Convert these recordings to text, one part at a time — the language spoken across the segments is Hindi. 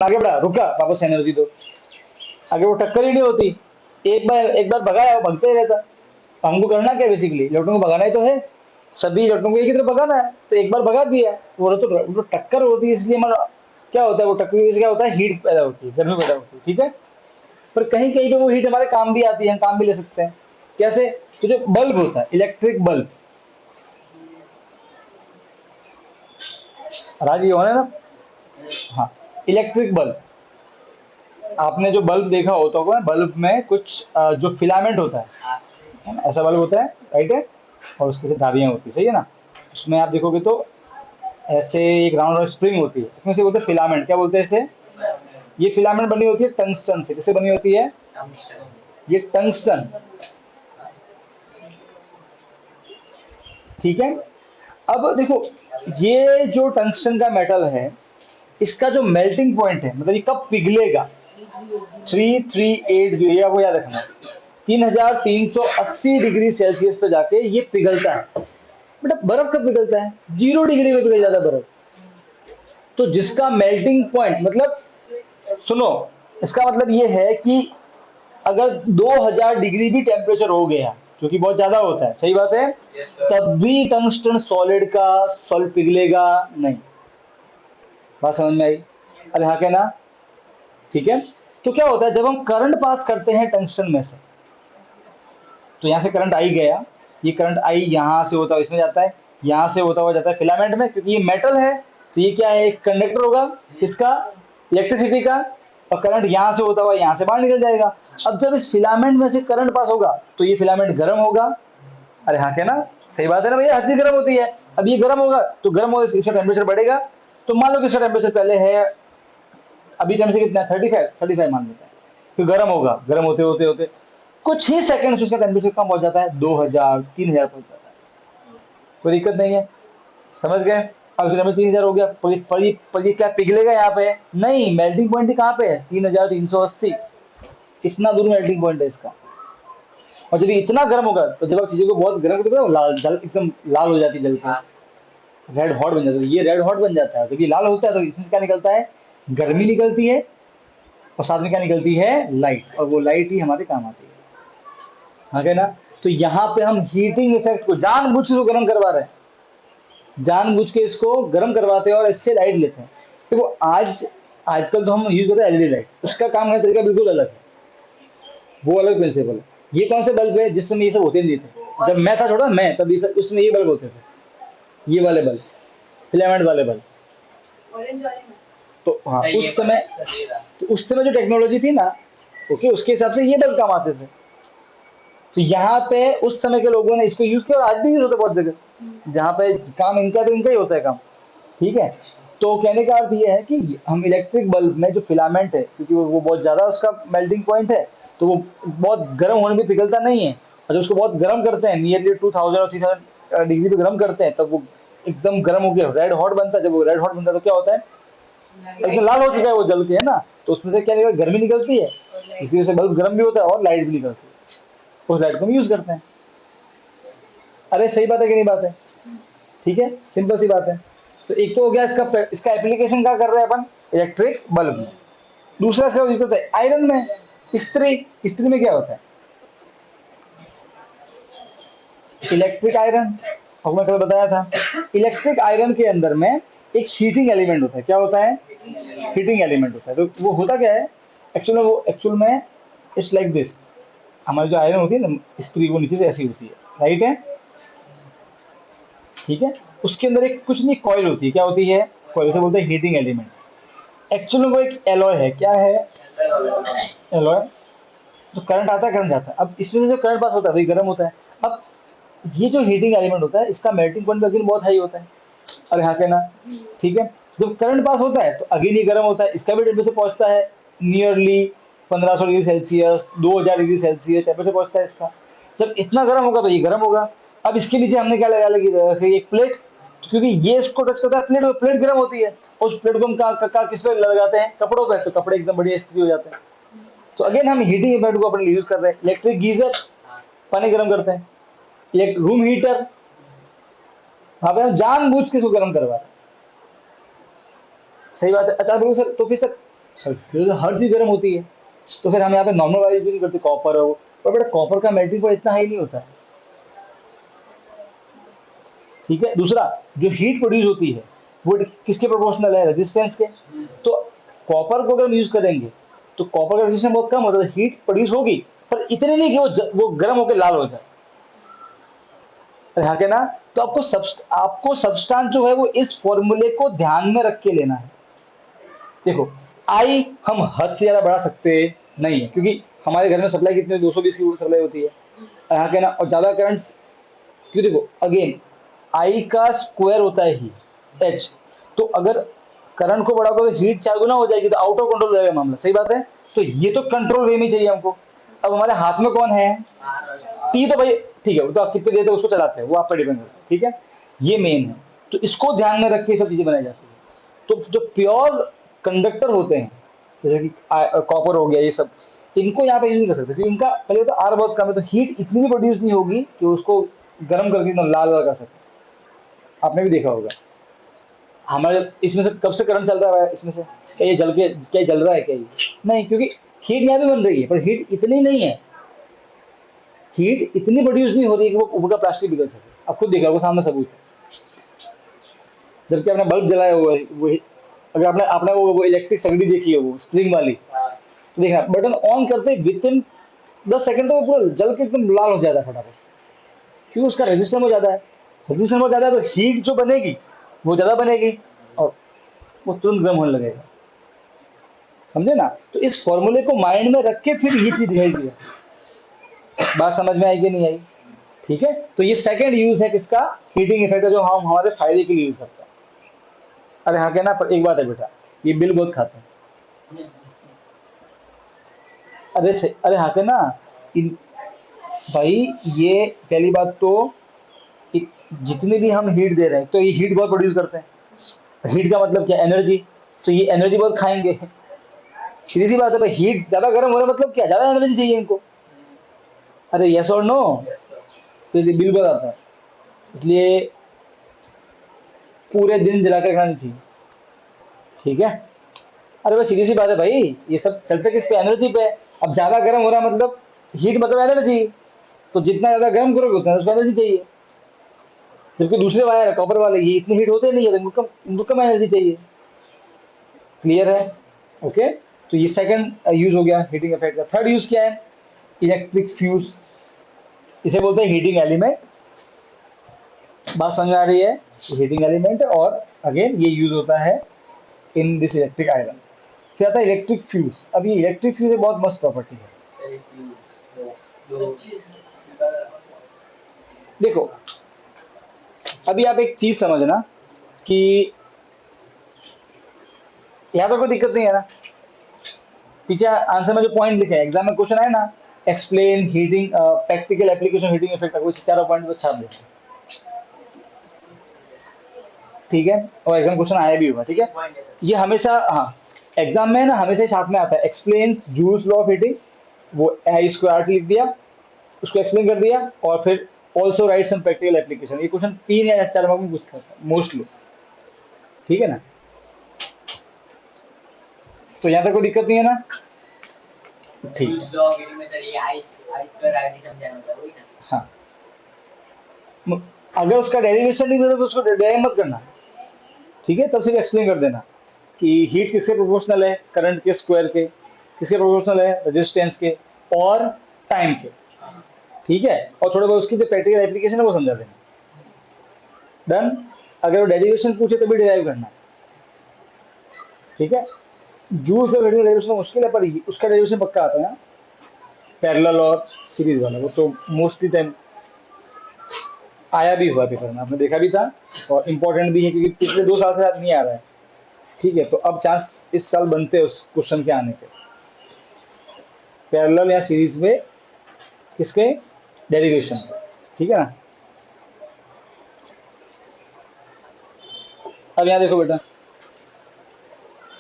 आगे बढ़ा, रुका, वापस एनर्जी दो। आगे वो टक्कर ही नहीं होती। एक बार भगाया, वो भगते ही रहता। तो हमको करना क्या, बेसिकली इलेक्ट्रॉन को भगाना ही तो है। सभी इलेक्ट्रॉन को एक ही तरफ भगाना है, तो एक बार भगा दिया। वो तो टक्कर होती है, इसलिए हमारा क्या होता है, वो टक्कर की वजह से क्या होता है, हीट पैदा होती है, गर्मी पैदा होती है, ठीक है। पर कहीं कहीं पे वो हीट हमारे काम भी आती है, हम काम भी ले सकते हैं। कैसे? तो जो बल्ब होता है, इलेक्ट्रिक बल्ब, राजी हो ना। हाँ, इलेक्ट्रिक बल्ब, आपने जो बल्ब देखा होता होगा, बल्ब में कुछ जो फिलामेंट होता है ना, ऐसा बल्ब होता है, राइट है। और उसके से धारियां होती है, सही है ना। उसमें आप देखोगे तो ऐसे एक राउंड स्प्रिंग होती है, उसमें से बोलते हैं फिलामेंट, क्या बोलते हैं इसे। ये फिलामेंट बनी होती है टंगस्टन से। किससे बनी होती है? ये टंगस्टन, ठीक है। अब देखो, ये जो टंगस्टन का मेटल है, इसका जो मेल्टिंग पॉइंट है, मतलब ये कब पिघलेगा, 3380, ये आपको याद रखना है। 3380 डिग्री सेल्सियस पे जाके ये पिघलता है। बेटा बर्फ कब पिघलता है? 0 डिग्री पे पिघल जाता है बर्फ। तो जिसका मेल्टिंग पॉइंट, मतलब सुनो, इसका मतलब ये है कि अगर 2000 डिग्री भी टेम्परेचर हो गया, जो कि बहुत ज्यादा होता है, सही बात है, तब भी टंगस्टन सॉलिड का सॉल्ट पिघलेगा नहीं। बात समझ में आई? अरे हाँ, क्या ना, ठीक है। तो क्या होता है, जब हम करंट पास करते हैं टंगस्टन में से, तो यहाँ से करंट आई गया, ये करंट आई यहाँ से होता हुआ इसमें जाता है, यहाँ से होता हुआ जाता है फिलामेंट में, क्योंकि ये मेटल है। तो ये क्या है, एक कंडक्टर होगा किसका, इलेक्ट्रिसिटी का। और करंट यहाँ से होता हुआ यहाँ से बाहर निकल जाएगा। अब जब इस फिलामेंट में से करंट पास होगा, तो ये फिलामेंट गर्म होगा। अरे हाँ, क्या ना, सही बात है ना भैया, हर चीज गर्म होती है। अब ये गर्म होगा, तो गर्म होगा, इसका टेम्परेचर बढ़ेगा। तो मान लो कि इसका टेम्परेचर पहले है, अभी टेम्परेचर कितना है, 35 मान लेते हैं। फिर गर्म होगा, गर्म होते होते होते कुछ ही सेकंड उसका टेम्परेचर कम हो जाता है, 2000 3000 पहुंच जाता है। कोई दिक्कत नहीं है, समझ गए। अब फिर हमें 3000 हो गया, पर ये क्या पिघलेगा यहाँ पे? नहीं, मेल्टिंग पॉइंट कहाँ पे है, 3380। कितना दूर मेल्टिंग पॉइंट है इसका। और जब ये इतना गर्म होगा, तो जब आप चीजों को बहुत गर्म करते हो, लाल जल एकदम लाल हो जाती है, जल के रेड हॉट बन जाता है। ये रेड हॉट बन जाता है, जब ये लाल होता है तो इसमें से क्या निकलता है, गर्मी निकलती है। और साथ में क्या निकलती है, लाइट। और वो लाइट ही हमारे काम आती है। हाँ, क्या ना। तो यहाँ पे हम हीटिंग इफेक्ट को जानबूझ के गर्म करवा रहे हैं, जानबूझ के इसको गर्म करवाते हैं और इससे लाइट लेते हैं। तो वो आजकल तो हम यूज करते हैं एलईडी लाइट, उसका काम का तरीका बिल्कुल अलग है, वो अलग प्रिंसिपल है। ये कौन से बल्ब है जिस समय ये सब होते नहीं थे, जब मैं था छोटा, मैं तब ये सब, उसमें ये बल्ब होते थे, ये वाले बल्ब, फिलामेंट वाले बल्ब। तो हाँ, उस समय जो टेक्नोलॉजी थी ना, ओके, उसके हिसाब से ये बल्ब काम आते थे। तो यहाँ पे उस समय के लोगों ने इसको यूज किया, और आज भी यूज होता है बहुत जगह, जहाँ पे काम इनका तो इनका ही होता है काम, ठीक है। तो कहने का अर्थ ये है कि हम इलेक्ट्रिक बल्ब में जो फिलामेंट है, क्योंकि वो बहुत ज्यादा उसका मेल्टिंग पॉइंट है, तो वो बहुत गर्म होने में पिघलता नहीं है। और जब उसको बहुत गर्म करते हैं, नियरली 2000 और 3000 डिग्री पे गर्म करते हैं, तब वो एकदम गर्म हो गया, रेड हॉट बनता है। जब वो रेड हॉट बनता है, तो क्या होता है, एकदम लाल हो चुका है वो जल के, है ना। तो उसमें से क्या निकल, गर्मी निकलती है, इसकी वजह से बल्ब गर्म भी होता है और लाइट भी निकलती है। उस लाइट को हम यूज करते हैं। अरे सही बात है कि नहीं बात है, ठीक है, सिंपल सी बात है। तो एक तो हो गया इसका इसका एप्लीकेशन क्या कर रहे हैं अपन, इलेक्ट्रिक बल्ब में। दूसरा इसका यूज करते हैं आयरन में, इस्त्री। इस्त्री में क्या होता है, इलेक्ट्रिक आयरन, और मैं कल बताया था, इलेक्ट्रिक आयरन के अंदर में एक हीटिंग एलिमेंट होता है। क्या होता है, हीटिंग एलिमेंट होता है। तो वो होता क्या है, एक्चुअल में इट्स लाइक दिस। हमारी जो आयरन होती है ना, इस्त्री, वो नीचे से ऐसी होती है, राइट है, ठीक है। उसके अंदर एक कुछ नहीं, कॉइल होती है। क्या होती है, कॉइल से बोलते हैं हीटिंग एलिमेंट। एक्चुअल में वो एक एलॉय है। क्या है, एलॉय। तो करंट आता है, करंट जाता है। अब इसमें से जो करंट पास होता है, तो ये गर्म होता है। अब ये जो हीटिंग एलिमेंट होता है, इसका मेल्टिंग पॉइंट अगेन बहुत हाई होता है। अरे हाँ, कहना, ठीक है। जब करंट पास होता है, तो अगेन ये गर्म होता है, इसका भी टेम्परेचर पहुंचता है nearly 1500 degree Celsius, 2000 degree Celsius temperature पहुंचता है इसका। जब इतना गर्म होगा, तो ये गर्म होगा। अब इसके नीचे हमने क्या लगा लगी, एक प्लेट, क्योंकि ये इसको टच करता है प्लेट, तो प्लेट गर्म होती है। उस प्लेट को हम किस पे लगाते हैं, कपड़ों पे, तो कपड़े एकदम बढ़िया इस्त्री हो जाते हैं। तो अगेन हम हीटिंग इफेक्ट को अपने यूज कर रहे हैं। इलेक्ट्रिक गीजर, पानी गर्म करते हैं। इलेक्ट्रिक रूम हीटर, वहां पे हम जानबूझ के इसको गर्म करवा रहे हैं। सही बात है। अच्छा बोलो सर, तो फिर सर तो हर चीज गर्म होती है, तो फिर हम यहाँ पे नॉर्मल वाली यूज नहीं करते, कॉपर हो, पर बेटा कॉपर का मेल्टिंग पॉइंट इतना हाई नहीं होता है। ठीक है, दूसरा जो हीट प्रोड्यूस होती है वो किसके प्रोपोर्शनल है, रेजिस्टेंस के। तो कॉपर को अगर हम यूज करेंगे तो कॉपर का रेजिस्टेंस बहुत कम होता है, हीट प्रोड्यूस होगी पर इतनी नहीं कि वो गर्म होकर लाल हो जाए, हाँ के ना। तो आपको सब्सटेंस जो है वो इस फॉर्मूले को ध्यान में रख के लेना है। देखो आई हम हद से ज्यादा बढ़ा सकते नहीं है, क्योंकि हमारे घर में सप्लाई कितनी 220 की सप्लाई होती है, यहाँ के ना। और ज्यादा करंट, क्योंकि देखो अगेन आई का स्क्वायर होता है ही एच, तो अगर करंट को बढ़ाओगे तो हीट 4 गुना हो जाएगी, तो आउट ऑफ कंट्रोल हो जाएगा मामला, सही बात है। तो ये तो कंट्रोल वे में चाहिए हमको। अब हमारे हाथ में कौन है, टी, तो भाई ठीक है, वो तो आप कितने देर तक उसको चलाते हैं वो आप पर डिपेंड करता है, ठीक है, ये मेन है। तो इसको ध्यान में रख के सब चीजें बनाई जाती है। तो जो प्योर कंडक्टर होते हैं जैसे कि कॉपर हो गया, ये सब इनको यहाँ पे यूज नहीं कर सकते, क्योंकि इनका पहले तो आर बहुत कम है, तो हीट इतनी भी प्रोड्यूस नहीं होगी कि उसको गर्म करके एकदम लाल लाल कर सके। आपने भी देखा होगा हमारे इसमें से कब से करंट चल रहा है, इसमें से क्या ये जल के क्या जल रहा है क्या ये, नहीं, क्योंकि हीट यहाँ भी बन रही है पर हीट इतनी नहीं है, हीट इतनी प्रोड्यूस नहीं हो रही है कि वो ऊपर का प्लास्टिक बिगड़ सके। आप खुद देखा, वो सामने सबूत है। जबकि आपने बल्ब जलाया हुआ है, वो अगर आपने आपने वो इलेक्ट्रिक सगड़ी देखी है वो स्प्रिंग वाली, तो देखना बटन ऑन करते विद इन 10 सेकंड तो वो पूरा जल के एकदम लाल हो जाता है फटाफट से, क्योंकि उसका रेजिस्टेंस बहुत ज्यादा है। रेजिस्टेंस बहुत ज्यादा है तो हीट जो बनेगी वो ज्यादा बनेगी और वो तुरंत गर्म होने लगेगा, समझे ना। तो इस फॉर्मूले को माइंड में रख के फिर ये चीज डिसाइड किया। बात समझ में आई कि नहीं आई, ठीक है। तो ये सेकंड यूज है किसका, हीटिंग इफेक्ट का, जो हम हमारे फायदे के लिए यूज करते हैं। अरे हाँ, क्या ना, पर एक बात है बेटा, ये बिल बहुत खाते हैं। अरे हाँ, क्या ना, इन भाई ये पहली बात तो जितनी भी हम हीट दे रहे हैं तो ये हीट बहुत प्रोड्यूस करते हैं। हीट का मतलब क्या, एनर्जी, तो ये एनर्जी बहुत खाएंगे। सीधी सी बात है भाई, हीट ज्यादा गर्म हो रहा है मतलब क्या, ज्यादा एनर्जी चाहिए इनको। अरे यस और नो, तो ये बिल बहुत आता है, इसलिए पूरे दिन जला कर खाना चाहिए, ठीक है। अरे बस सीधी सी बात है भाई, ये सब चलते किस पे, एनर्जी पे। अब ज्यादा गर्म हो रहा है मतलब हीट मतलब एनर्जी, तो जितना ज्यादा गर्म करोगे उतना उसको एनर्जी चाहिए। जबकि दूसरे वायर कॉपर वाले ये इतने हीट होते नहीं है, तो इनको कम एनर्जी चाहिए। क्लियर है, ओके। तो ये सेकंड यूज हो गया हीटिंग इफेक्ट का। थर्ड यूज क्या है, इलेक्ट्रिक फ्यूज, इसे बोलते हैं हीटिंग एलिमेंट। बात समझ आ रही है, हीटिंग एलिमेंट। और अगेन ये यूज होता है इन दिस इलेक्ट्रिक आयरन। फिर आता है इलेक्ट्रिक फ्यूज। अब ये इलेक्ट्रिक फ्यूज एक बहुत मस्त प्रॉपर्टी है। देखो अभी आप एक चीज समझना कि यहाँ तो कोई दिक्कत नहीं है ना, पीछे आंसर में जो पॉइंट लिखे हैं, एग्जाम में क्वेश्चन आए ना, explain heating practical application heating effect का, कुछ चारों पॉइंट को छाप दे, ठीक है। और एग्जाम क्वेश्चन आया भी हुआ, ठीक है। ये हमेशा, हाँ, एग्जाम में ना हमेशा ही साथ में आता है, explains joules law of heating, वो इसको आर्ट लिख दिया, उसको एक्सप्लेन कर दिया, और फिर also write some practical application. ये क्वेश्चन 3 या 4 मार्क में पूछता है मोस्टली, ठीक है ना। तो यहाँ तक कोई दिक्कत नहीं है ना, ठीक है। हाँ, अगर उसका डेरिवेशन नहीं मिला तो उसको डेराइव मत करना, ठीक है, तब सिर्फ एक्सप्लेन कर देना कि हीट किसके प्रोपोर्शनल है, करंट के स्क्वायर के, किसके प्रोपोर्शनल है, रेजिस्टेंस के और टाइम के, ठीक है। और थोड़ा बहुत उसकी जो प्रैक्टिकल एप्लीकेशन है वो समझा देना, डन। अगर वो डेरिवेशन पूछे तभी डिराइव करना, ठीक है। जूल्स का डेरिवेशन मुश्किल है पर उसका डेरिवेशन पक्का आता है ना, पैरेलल और सीरीज वाला, वो तो मोस्टली टाइम आया भी हुआ पेपर में, आपने देखा भी था, और इम्पोर्टेंट भी है क्योंकि पिछले 2 साल से नहीं आ रहा है, ठीक है। तो अब चांस इस साल बनते हैं उस क्वेश्चन के आने के, पैरेलल या सीरीज में किसके डेरिवेशन, ठीक है ना। अब यहाँ देखो बेटा,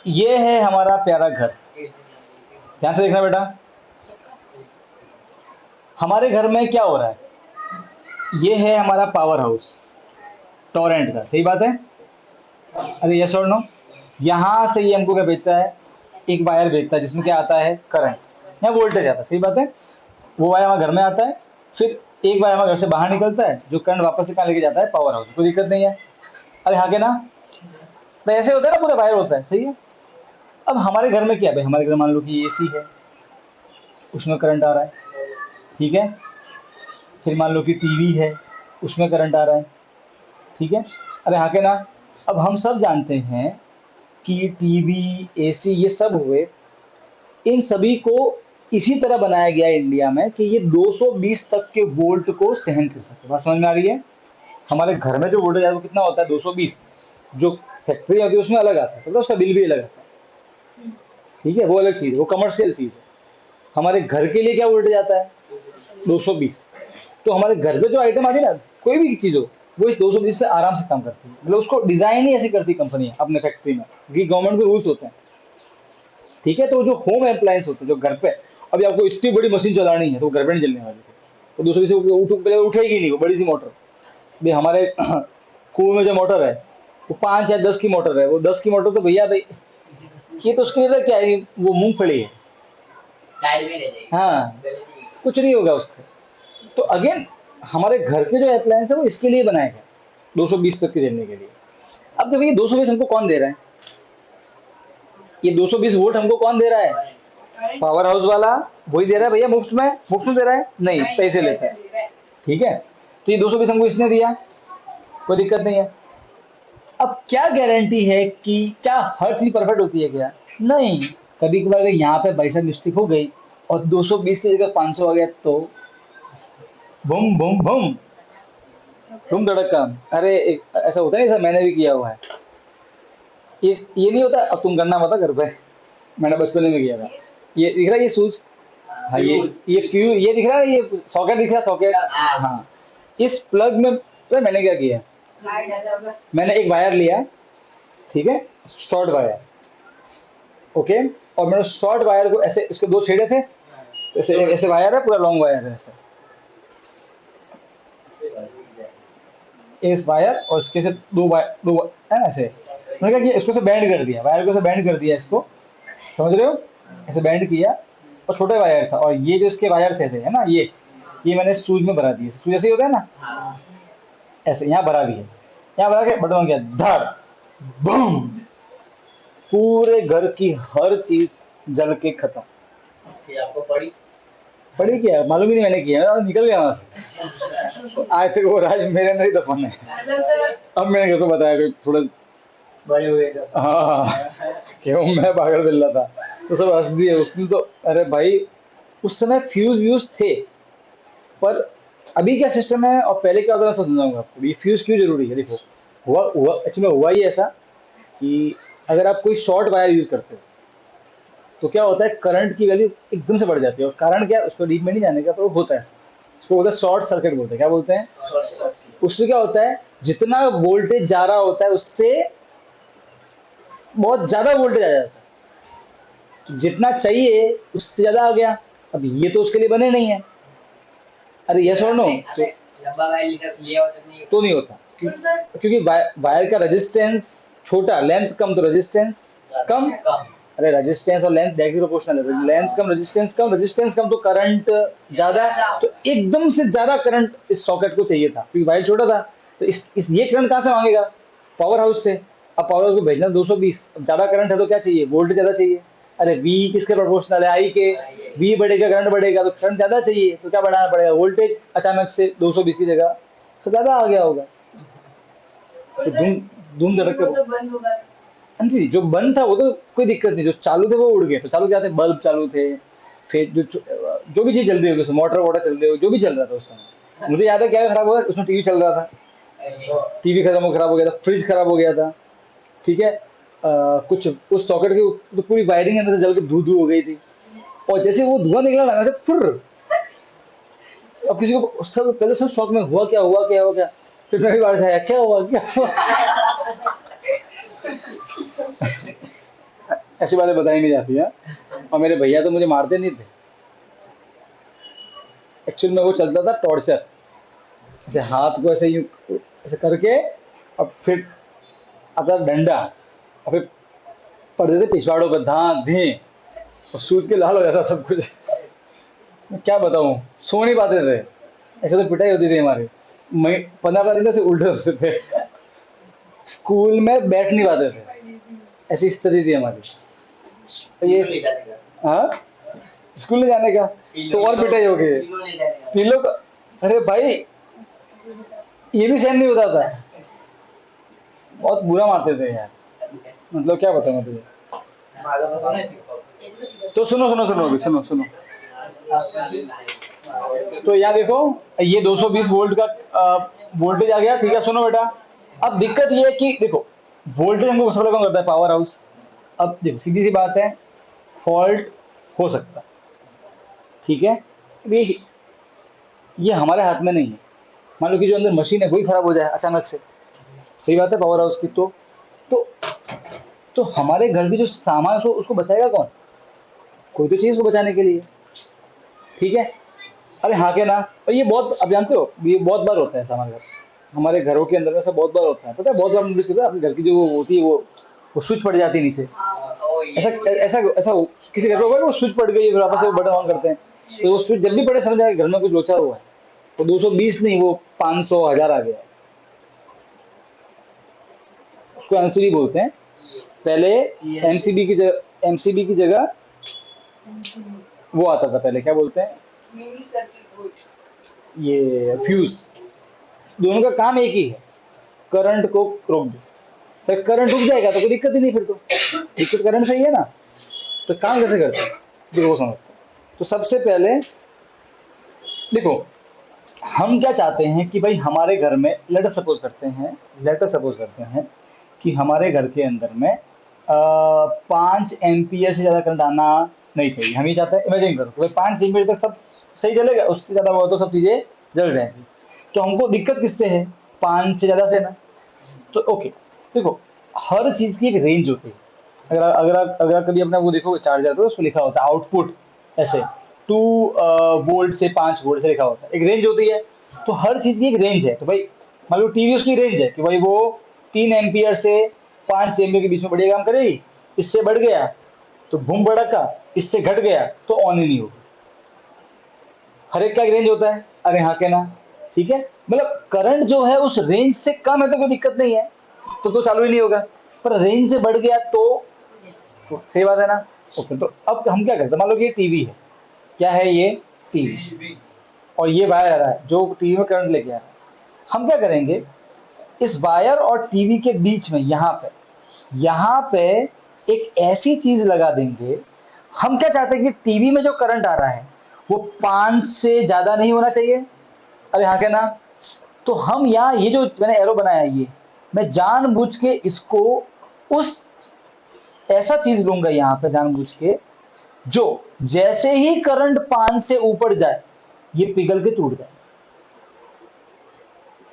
ये है हमारा प्यारा घर, ध्यान से देखना बेटा, हमारे घर में क्या हो रहा है, ये है हमारा पावर हाउस टोरेंट का, सही बात है। अरे यस और नो, यहाँ से ये हमको क्या भेजता है, एक वायर भेजता है जिसमें क्या आता है, करंट या वोल्टेज आता है, सही बात है। वो वायर हमारे घर में आता है, फिर एक वायर हमारे घर से बाहर निकलता है जो करंट वापस से कहाँ लेके जाता है, पावर हाउस। कोई दिक्कत नहीं है। अरे हाँ के ना, तो ऐसे होता है ना, पूरा वायर होता है, सही है। अब हमारे घर में क्या है भाई, हमारे घर मान लो कि एसी है, उसमें करंट आ रहा है, ठीक है। फिर मान लो कि टीवी है, उसमें करंट आ रहा है, ठीक है। अरे हाँ के ना। अब हम सब जानते हैं कि टीवी, एसी ये सब हुए, इन सभी को इसी तरह बनाया गया है इंडिया में कि ये 220 तक के वोल्ट को सहन कर सके। बात समझ में आ रही है। हमारे घर में जो वोल्टेज है वो कितना होता है, 220। जो फैक्ट्री आती है उसमें अलग आता है, मतलब उसका बिल भी अलग आता है, ठीक है, वो अलग चीज़ है, वो कमर्शियल चीज़ है। हमारे घर के लिए क्या वोल्टेज आता है, 220। तो हमारे घर पे जो आइटम आती है ना, कोई भी चीज़ हो, वो इस 220 पे आराम से काम करती है। मतलब उसको डिजाइन ही ऐसी करती है कंपनी अपने फैक्ट्री में, क्योंकि गवर्नमेंट के रूल्स होते हैं, ठीक है। तो जो होम अप्लायंस होते हैं, जो घर पे, अभी आपको इतनी बड़ी मशीन चलानी है तो घर पे नहीं चलने वाली है, तो 220 पहले उठेगी नहीं, वो बड़ी सी मोटर। भाई हमारे कुएं में जो मोटर है वो 5 या 10 की मोटर है, वो 10 की मोटर तो भैया भाई, ये तो उसके लिए क्या है, वो मूंगफली है, लाइट में रह जाएगी। हाँ, कुछ नहीं होगा उसको। तो अगेन हमारे घर के जो अप्लायंस है वो इसके लिए बनाए गए, 220 तक के झेलने के लिए। अब देखिए 220 हमको कौन दे रहा है, ये 220 वोल्ट हमको कौन दे रहा है, पावर हाउस वाला वही दे रहा है भैया, मुफ्त में। मुफ्त में दे रहा है नहीं, पैसे लेता है, ठीक है। तो ये 220 हमको इसने दिया, कोई दिक्कत नहीं है। अब क्या गारंटी है कि क्या हर चीज परफेक्ट होती है क्या, नहीं। कभी कभार अगर यहाँ पे बाई मिस्टेक हो गई और 220 की जगह 500 आ गया तो बम बम बम, तुम धड़क काम। अरे ऐसा होता है, ऐसा मैंने भी किया हुआ है। ये नहीं होता, अब तुम करना मत घर पे, मैंने बचपन में किया था। ये दिख रहा है, ये सूच, हाँ, ये फ्यू, ये दिख रहा है, ये सॉकेट दिख रहा है, सॉकेट, हाँ। इस प्लग में तो मैंने क्या किया, मैंने एक वायर लिया, ठीक है, शॉर्ट वायर, ओके। और मैंने शॉर्ट वायर को ऐसे, इसके दो छेड़े थे, ऐसे ऐसे वायर है, पूरा लॉन्ग वायर है ऐसे, इस वायर और इसके से दो वायर, है ना ऐसे। मैंने क्या किया, इसको से बैंड कर दिया, वायर को से बैंड कर दिया इसको, समझ रहे हो, ऐसे बैंड किया। और छोटे वायर था, और ये जो इसके वायर थे ऐसे, है ना, ये मैंने सूज में भरा दिए, सूज ऐसे ही होता है ना, ऐसे यहाँ भरा दिए। यहाँ भरा के बटन किया, झाड़, बम, पूरे घर की हर चीज जल के खत्म। आपको पड़ी पड़ी क्या, मालूम ही नहीं मैंने किया, और निकल गया वहां से। आज तक वो राज मेरे अंदर ही दफन है। अब मैंने घर को बताया कि थोड़ा बड़े हुए तो हाँ, क्यों मैं पागल मिल रहा था, तो सब हंस दिए उसने तो। अरे भाई उस समय फ्यूज व्यूज थे, पर अभी क्या सिस्टम है और पहले क्या होता है, मैं समझाऊंगा आपको। ये फ्यूज क्यों जरूरी है, देखो, हुआ हुआ एक्चुअली हुआ ही ऐसा कि अगर आप कोई शॉर्ट वायर यूज करते हो तो क्या होता है, करंट की वैल्यू एकदम से बढ़ जाती है। और कारण क्या है, उसको डीप में नहीं जाने का, पर वो होता है ऐसा। उसको बोलते हैं शॉर्ट सर्किट, बोलते हैं, क्या बोलते हैं, उससे क्या होता है, जितना वोल्टेज जा रहा होता है उससे बहुत ज्यादा वोल्टेज आ जाता है, जितना चाहिए उससे ज्यादा आ गया। अब ये तो उसके लिए बने नहीं है। अरे यस और नो, लंबा वायर लिया हो तो नहीं तो नहीं होता, क्योंकि वायर का रेजिस्टेंस छोटा, लेंथ कम तो रेजिस्टेंस कम। कम। अरे रेजिस्टेंस और लेंथ डायरेक्टली प्रोपोर्शनल है, लेंथ कम रेजिस्टेंस कम, रेजिस्टेंस कम तो करंट ज्यादा। तो एकदम से ज्यादा करंट इस सॉकेट को चाहिए था, क्योंकि वायर छोटा था। तो इस ये करंट कहाँ से मांगेगा, पावर हाउस से। अब पावर हाउस को भेजना 220, ज्यादा करंट है तो क्या चाहिए, वोल्टेज ज्यादा चाहिए। अरे वी किसके प्रोपोर्शनल है, आई के। वी बढ़ेगा, करंट बढ़ेगा, तो करंट ज्यादा चाहिए, तो क्या बढ़ाना पड़ेगा, वोल्टेज। अचानक से 220 की जगह तो ज्यादा आ गया होगा, तो धूम धूम धड़क के। हाँ जी, जो बंद था वो तो कोई दिक्कत नहीं, जो चालू थे वो उड़ गए। तो चालू क्या थे, बल्ब चालू थे, फिर जो भी चीज चल रही होगी उसमें, मोटर वोटर चल रही हो, जो भी चल रहा था उस समय। मुझे याद है क्या खराब हुआ, उसमें टीवी चल रहा था, टीवी खराब हो गया था, फ्रिज खराब हो गया था, ठीक है। कुछ उस सॉकेट की तो पूरी वायरिंग अंदर से जल के धू धू हो गई थी। और जैसे वो धुआं निकला ना से फुर, अब किसी को सब पहले सब शौक में, हुआ क्या, हुआ क्या, हुआ क्या। फिर मेरी बार से आया, क्या हुआ, क्या हुआ। ऐसी बातें बताई नहीं जाती है। और मेरे भैया तो मुझे मारते नहीं थे, एक्चुअल में वो चलता था टॉर्चर, ऐसे हाथ को ऐसे यूं ऐसे करके, और फिर आता डंडा, और फिर पढ़ते थे पिछवाड़ों पर धां धी, और सूझ के लाल हो जाता सब कुछ। मैं क्या बताऊं, सो नहीं पाते थे, ऐसे तो पिटाई होती थी हमारी। मैं 15 दिन से उल्टे होते थे, स्कूल में बैठ नहीं पाते थे, ऐसी स्थिति थी हमारी। तो ये नहीं जाने का। हाँ, स्कूल नहीं जाने का तो और पिटाई हो गई। तीनों नहीं जाने का। तीन लोग, अरे भाई ये भी सहन नहीं होता था, बहुत बुरा मारते थे यार, मतलब क्या बताऊं मैं तुझे। मालूम है सोने की। तो सुनो सुनो सुनो अभी सुनो सुनो, तो यहाँ देखो ये 220 वोल्ट का वोल्टेज आ गया, ठीक है। सुनो बेटा, अब दिक्कत ये है कि देखो वोल्टेज हमको सबसे कम करता है पावर हाउस। अब देखो सीधी सी बात है, फॉल्ट हो सकता है, ठीक है। ये हमारे हाथ में नहीं है, मान लो कि जो अंदर मशीन है वही खराब हो जाए अचानक से, सही बात है, पावर हाउस की। तो तो हमारे घर की जो सामान है, उसको बचाएगा कौन, कोई तो चीज को बचाने के लिए, ठीक है। अरे हाँ के ना, और ये बहुत, आप जानते हो ये बहुत बार होता है ऐसा हमारे घर, हमारे घरों के अंदर में ऐसा बहुत बार होता है, पता है, बहुत बार नोटिस करते हैं अपने घर की जो वो होती है, वो स्विच पड़ जाती है नीचे, ओ ये ऐसा ऐसा ऐसा किसी घर पे होगा कि वो स्विच पड़ गई है, फिर वापस से वो बटन ऑन करते हैं, तो वो स्विच जब भी पड़े समझ आए घर में कुछ लोचा हुआ है। तो 220 नहीं, वो 500 1000 आ गया है, उसको एमसीबी बोलते हैं। पहले एमसीबी की जगह वो आता था, पहले क्या बोलते हैं, ये फ्यूज। दोनों का काम एक ही है, करंट को रोक दो। तो करंट रुक जाएगा तो कोई दिक्कत ही नहीं, फिर तो दिक्कत करंट से ही है ना, तो काम कैसे करते हैं, देखो वो समझते हैं। तो सबसे पहले देखो, हम क्या चाहते हैं कि भाई हमारे घर में, लेट सपोज करते हैं कि हमारे घर के अंदर में 5 एम्पियर से ज़्यादा करंट आना नहीं चाहिए। हम ये चाहते हैं, इमेजिन करो कि भाई 5 एम्पियर तक सब सही चलेगा, उससे ज़्यादा हुआ तो सब चीज़ें जल जाएंगी। तो हमको दिक्कत किससे है, 5 से ज़्यादा से ना। तो ओके, देखो हर चीज़ की एक रेंज होती है। अगर कभी अपना वो देखोगे चार्जर, तो उस पर लिखा होता है आउटपुट, ऐसे 2 वोल्ट से 5 वोल्ट से लिखा होता है, एक रेंज होती है। तो हर चीज़ की एक रेंज है, तो भाई मान लो टीवी, उसकी रेंज है कि भाई वो 3 एम्पियर से 5 एम्पियर के बीच में बढ़िया काम करेगी, इससे बढ़ गया तो बूम भड़का, इससे घट गया तो ऑन ही नहीं होगा। हर एक का एक रेंज होता है, अरे हाँ के ना, ठीक है। मतलब करंट जो है उस रेंज से कम है तो कोई दिक्कत नहीं है, तो चालू ही नहीं होगा, पर रेंज से बढ़ गया तो सही बात है ना। ओके, तो अब हम क्या करते हैं, मान लो कि ये टीवी है, क्या है ये, टीवी, और ये वायर आ रहा है जो टीवी में करंट लेके आ रहा है। हम क्या करेंगे, इस वायर और टीवी के बीच में यहाँ पे एक ऐसी चीज लगा देंगे। हम क्या चाहते हैं कि टीवी में जो करंट आ रहा है वो 5 से ज्यादा नहीं होना चाहिए, अरे हाँ क्या ना। तो हम यहाँ ये जो मैंने एरो बनाया है, ये मैं जानबूझ के इसको उस ऐसा चीज लूंगा यहाँ पे जानबूझ के, जो जैसे ही करंट 5 से ऊपर जाए ये पिघल के टूट जाए,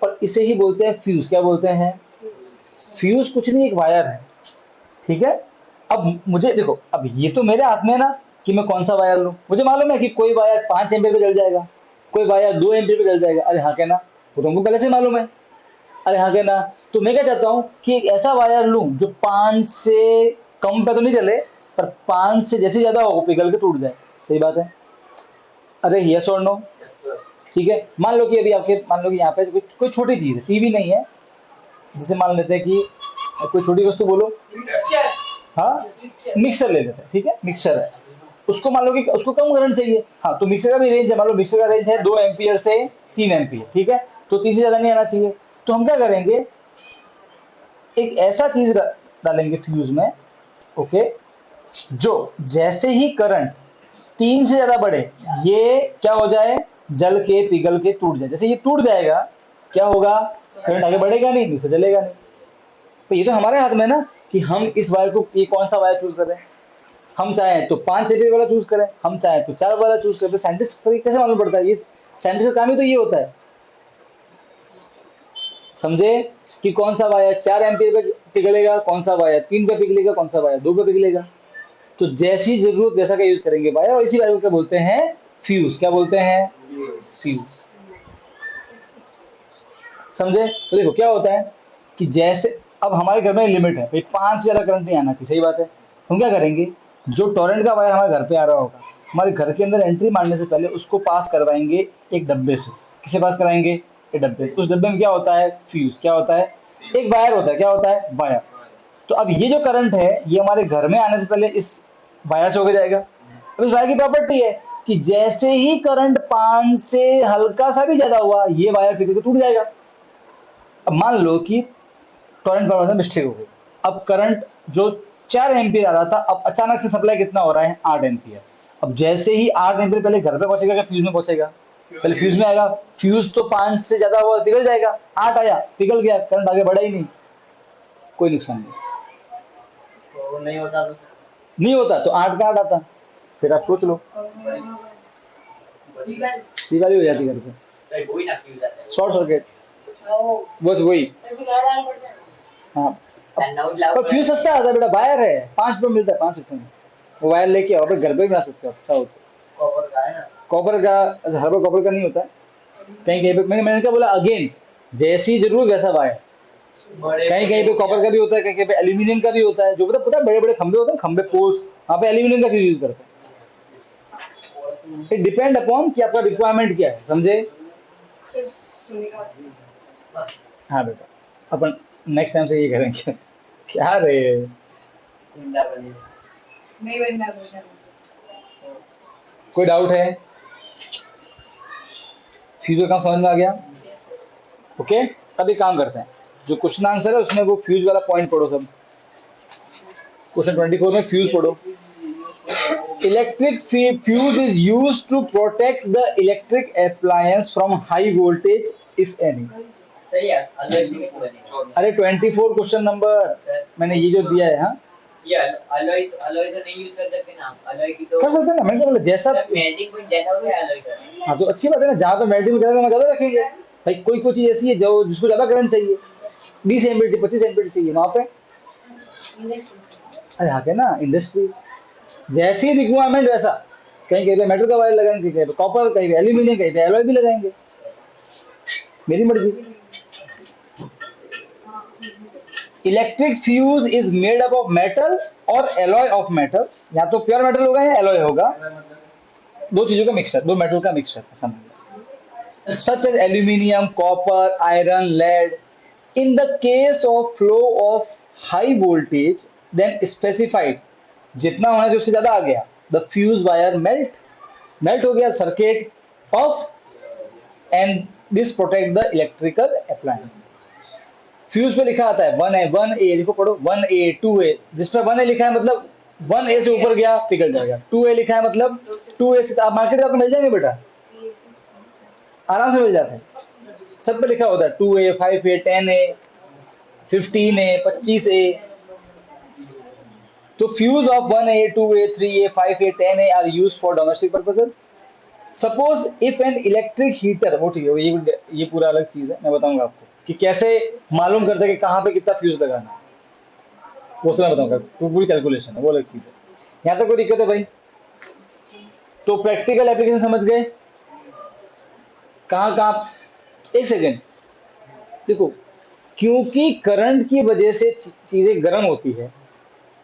और इसे ही बोलते हैं फ्यूज। क्या बोलते हैं, फ्यूज कुछ नहीं, एक वायर है, ठीक है। अब मुझे देखो, अब ये तो मेरे हाथ में है ना कि मैं कौन सा वायर लूं। मुझे मालूम है कि कोई वायर 5 एम्पियर पे जल जाएगा, कोई वायर 2 एम्पियर पे जल जाएगा, अरे हाँ क्या ना, वो तो हमको पहले से मालूम है, अरे हाँ क्या ना। तो मैं क्या चाहता हूँ कि एक ऐसा वायर लूं जो 5 से कम पे तो नहीं चले, पर 5 से जैसे ज्यादा हो वो पिघल के टूट जाए, सही बात है। अरे यस और नो, ठीक है। मान लो कि अभी आपके, मान लो कि यहाँ पे कोई छोटी चीज है, टीवी नहीं है, जैसे मान लेते हैं कि कोई छोटी वस्तु बोलो, हाँ, मिक्सर ले लेते हैं, ठीक है, मिक्सर है, उसको मान लो कि उसको कम करंट चाहिए, हाँ, तो मिक्सर का भी रेंज है, मान लो मिक्सर का रेंज है 2 एम्पियर से 3 एम्पियर, ठीक है, तो 3 से ज्यादा नहीं आना चाहिए। तो हम क्या करेंगे, एक ऐसा चीज डालेंगे फ्यूज में, ओके, जो जैसे ही करंट 3 से ज्यादा बढ़े ये क्या हो जाए, जल के पिघल के टूट जाए। जैसे ये टूट जाएगा क्या होगा, करंट आगे बढ़ेगा नहीं, मिक्सर जलेगा नहीं। तो ये तो हमारे हाथ में ना कि हम इस वायर को, ये कौन सा वायर चूज करें। हम चाहें तो 5 एम्पियर वाला चूज करें, हम चाहें तो 4 वाला चूज करें। तो साइंटिस्ट को कैसे मालूम पड़ता है, ये साइंटिस्ट का काम ही तो ये होता है, समझे, कि कौन सा वायर 4 एम्पियर का पिघलेगा, कौन सा वायर 3 का पिघलेगा, कौन सा वायर 2 का पिघलेगा। तो जैसी जरूरत वैसा का यूज करेंगे वायर, और इसी वायर को क्या बोलते हैं, फ्यूज। क्या बोलते हैं, फ्यूज, समझे। तो देखो क्या होता है कि जैसे अब हमारे घर में लिमिट है भाई, 5 से ज्यादा करंट नहीं आना चाहिए, सही बात है। हम क्या करेंगे, जो टोरेंट का वायर हमारे घर पे आ रहा होगा, हमारे घर के अंदर एंट्री मारने से पहले उसको पास करवाएंगे एक डब्बे से। किसे पास कराएंगे, एक डब्बे से। उस डब्बे में क्या होता है, फ्यूज। क्या होता है, एक वायर होता है। क्या होता है, वायर। तो अब ये जो करंट है ये हमारे घर में आने से पहले इस वायर से होकर जाएगा। अब इस वायर की प्रॉपर्टी है कि जैसे ही करंट 5 से हल्का सा भी ज्यादा हुआ, ये वायर पिघल के टूट जाएगा। अब मान लो कि करंट बढ़ने में मिस्टेक हो गई। अब करंट जो 4 एम्पियर आ रहा था, अब अचानक से सप्लाई कितना हो रहा है, 8 एम्पियर। अब जैसे ही 8 एम्पियर पहले घर पे पहुंचेगा, क्या फ्यूज में पहुंचेगा, पहले फ्यूज में आएगा। फ्यूज तो 5 से ज्यादा हुआ, पिघल जाएगा। 8 आया, पिघल गया, करंट आगे बढ़ा ही नहीं, कोई नुकसान नहीं। तो नहीं होता तो नहीं होता तो 8 का 8 आता। फिर आप सोच लो, दिवाली हो जाती घर पे, सही वही ना फ्यूज आता है। शॉर्ट सर्किट, बस वही। हाँ, लाओ पर फ्यूज सस्ता आता है बेटा, वायर है, 5 रुपये मिलता है, 5 रुपये में। वो वायर लेके आओ, अपने घर पे भी बना सकते हो, अच्छा होता है। कवर का है ना। कॉपर का, हर बार कॉपर का नहीं होता है। कहीं कहीं पे मैंने क्या बोला अगेन, जैसी जरूरत वैसा वायर। बड़े कहीं कहीं पे कॉपर का भी होता है, कहीं कहीं पे एल्यूमिनियम का भी होता है। जो पता है बड़े बड़े खंबे होते हैं, खंबे पोल्स, वहाँ पे एल्यूमिनियम का यूज करते हैं। इट डिपेंड अपॉन कि आपका रिक्वायरमेंट क्या है, समझे। हाँ बेटा, अपन नेक्स्ट टाइम से ये करेंगे। क्या रे, कोई डाउट है, फ्यूज का काम समझ में आ गया। ओके, अब एक काम करते हैं, जो क्वेश्चन आंसर है उसमें वो फ्यूज वाला पॉइंट पढ़ो सब। क्वेश्चन 24 में फ्यूज पढ़ो। Electric fuse is used to protect the electric appliance from high voltage if any. सही है। अरे 24 क्वेश्चन नंबर मैंने ये जो दिया है। हाँ, ये अलॉय अलॉय तो नहीं यूज कर सकते ना हम। अलॉय की तो कर सकते हैं ना, मैंने क्या बोला, जैसा। मैजिक पॉइंट जैसा हो अलॉय का। हाँ तो अच्छी बात है ना, जहाँ पे मेल्टिंग ज्यादा वहाँ ज्यादा रखेंगे भाई। कोई चीज ऐसी है जो जिसको ज्यादा करंट चाहिए, 20 एम्पीयर 25 एम्पीयर चाहिए, वहां पे। अरे हाँ के ना, इंडस्ट्री जैसी रिक्वायरमेंट वैसा। कहीं कहीं पे मेटल का वायर लगाएंगे, कहीं पे कॉपर, कहीं पे एल्यूमिनियम, कहीं पे एलॉय भी लगाएंगे, मेरी मर्जी। Electric fuse is made up of metal और एलॉय ऑफ मेटल्स। या तो प्योर मेटल होगा या एलॉय होगा, दो चीजों का मिक्सचर, दो मेटल का मिक्सचर समझ। Such as aluminium, copper, iron, lead. In the case of flow of high voltage then specified, जितना होना चाहिए उससे ज्यादा आ गया, the fuse wire melt, melt हो गया circuit off, and this protect the electrical appliance. Fuse पे लिखा आता है 1A, 1A देखो पढ़ो, 1A 2A। जिस पर 1A लिखा है मतलब 1A से ऊपर गया पिघल जाएगा, 2A लिखा है मतलब 2A से। आप मार्केट जाकर मिल जाएंगे बेटा, आराम से मिल जाते हैं। सब पे लिखा होता है 2A, 5A, 10A, 15A, 25A। तो fuse off 1A, 2A, 3A, 5A, 10A are used for domestic purposes. Suppose if an electric heater, वो ठीक है, ये पूरा अलग चीज है, मैं बताऊंगा आपको कि कैसे मालूम करते हैं कि कहाँ पे कितना फ्यूज लगाना है, वो सब मैं बताऊंगा। तो पूरी कैलकुलेशन है, वो अलग चीज है। यहाँ तक कोई दिक्कत है भाई? तो प्रैक्टिकल एप्लीकेशन समझ गए, कहाँ कहाँ। एक सेकेंड, देखो, क्योंकि करंट की वजह से चीजें गर्म होती है,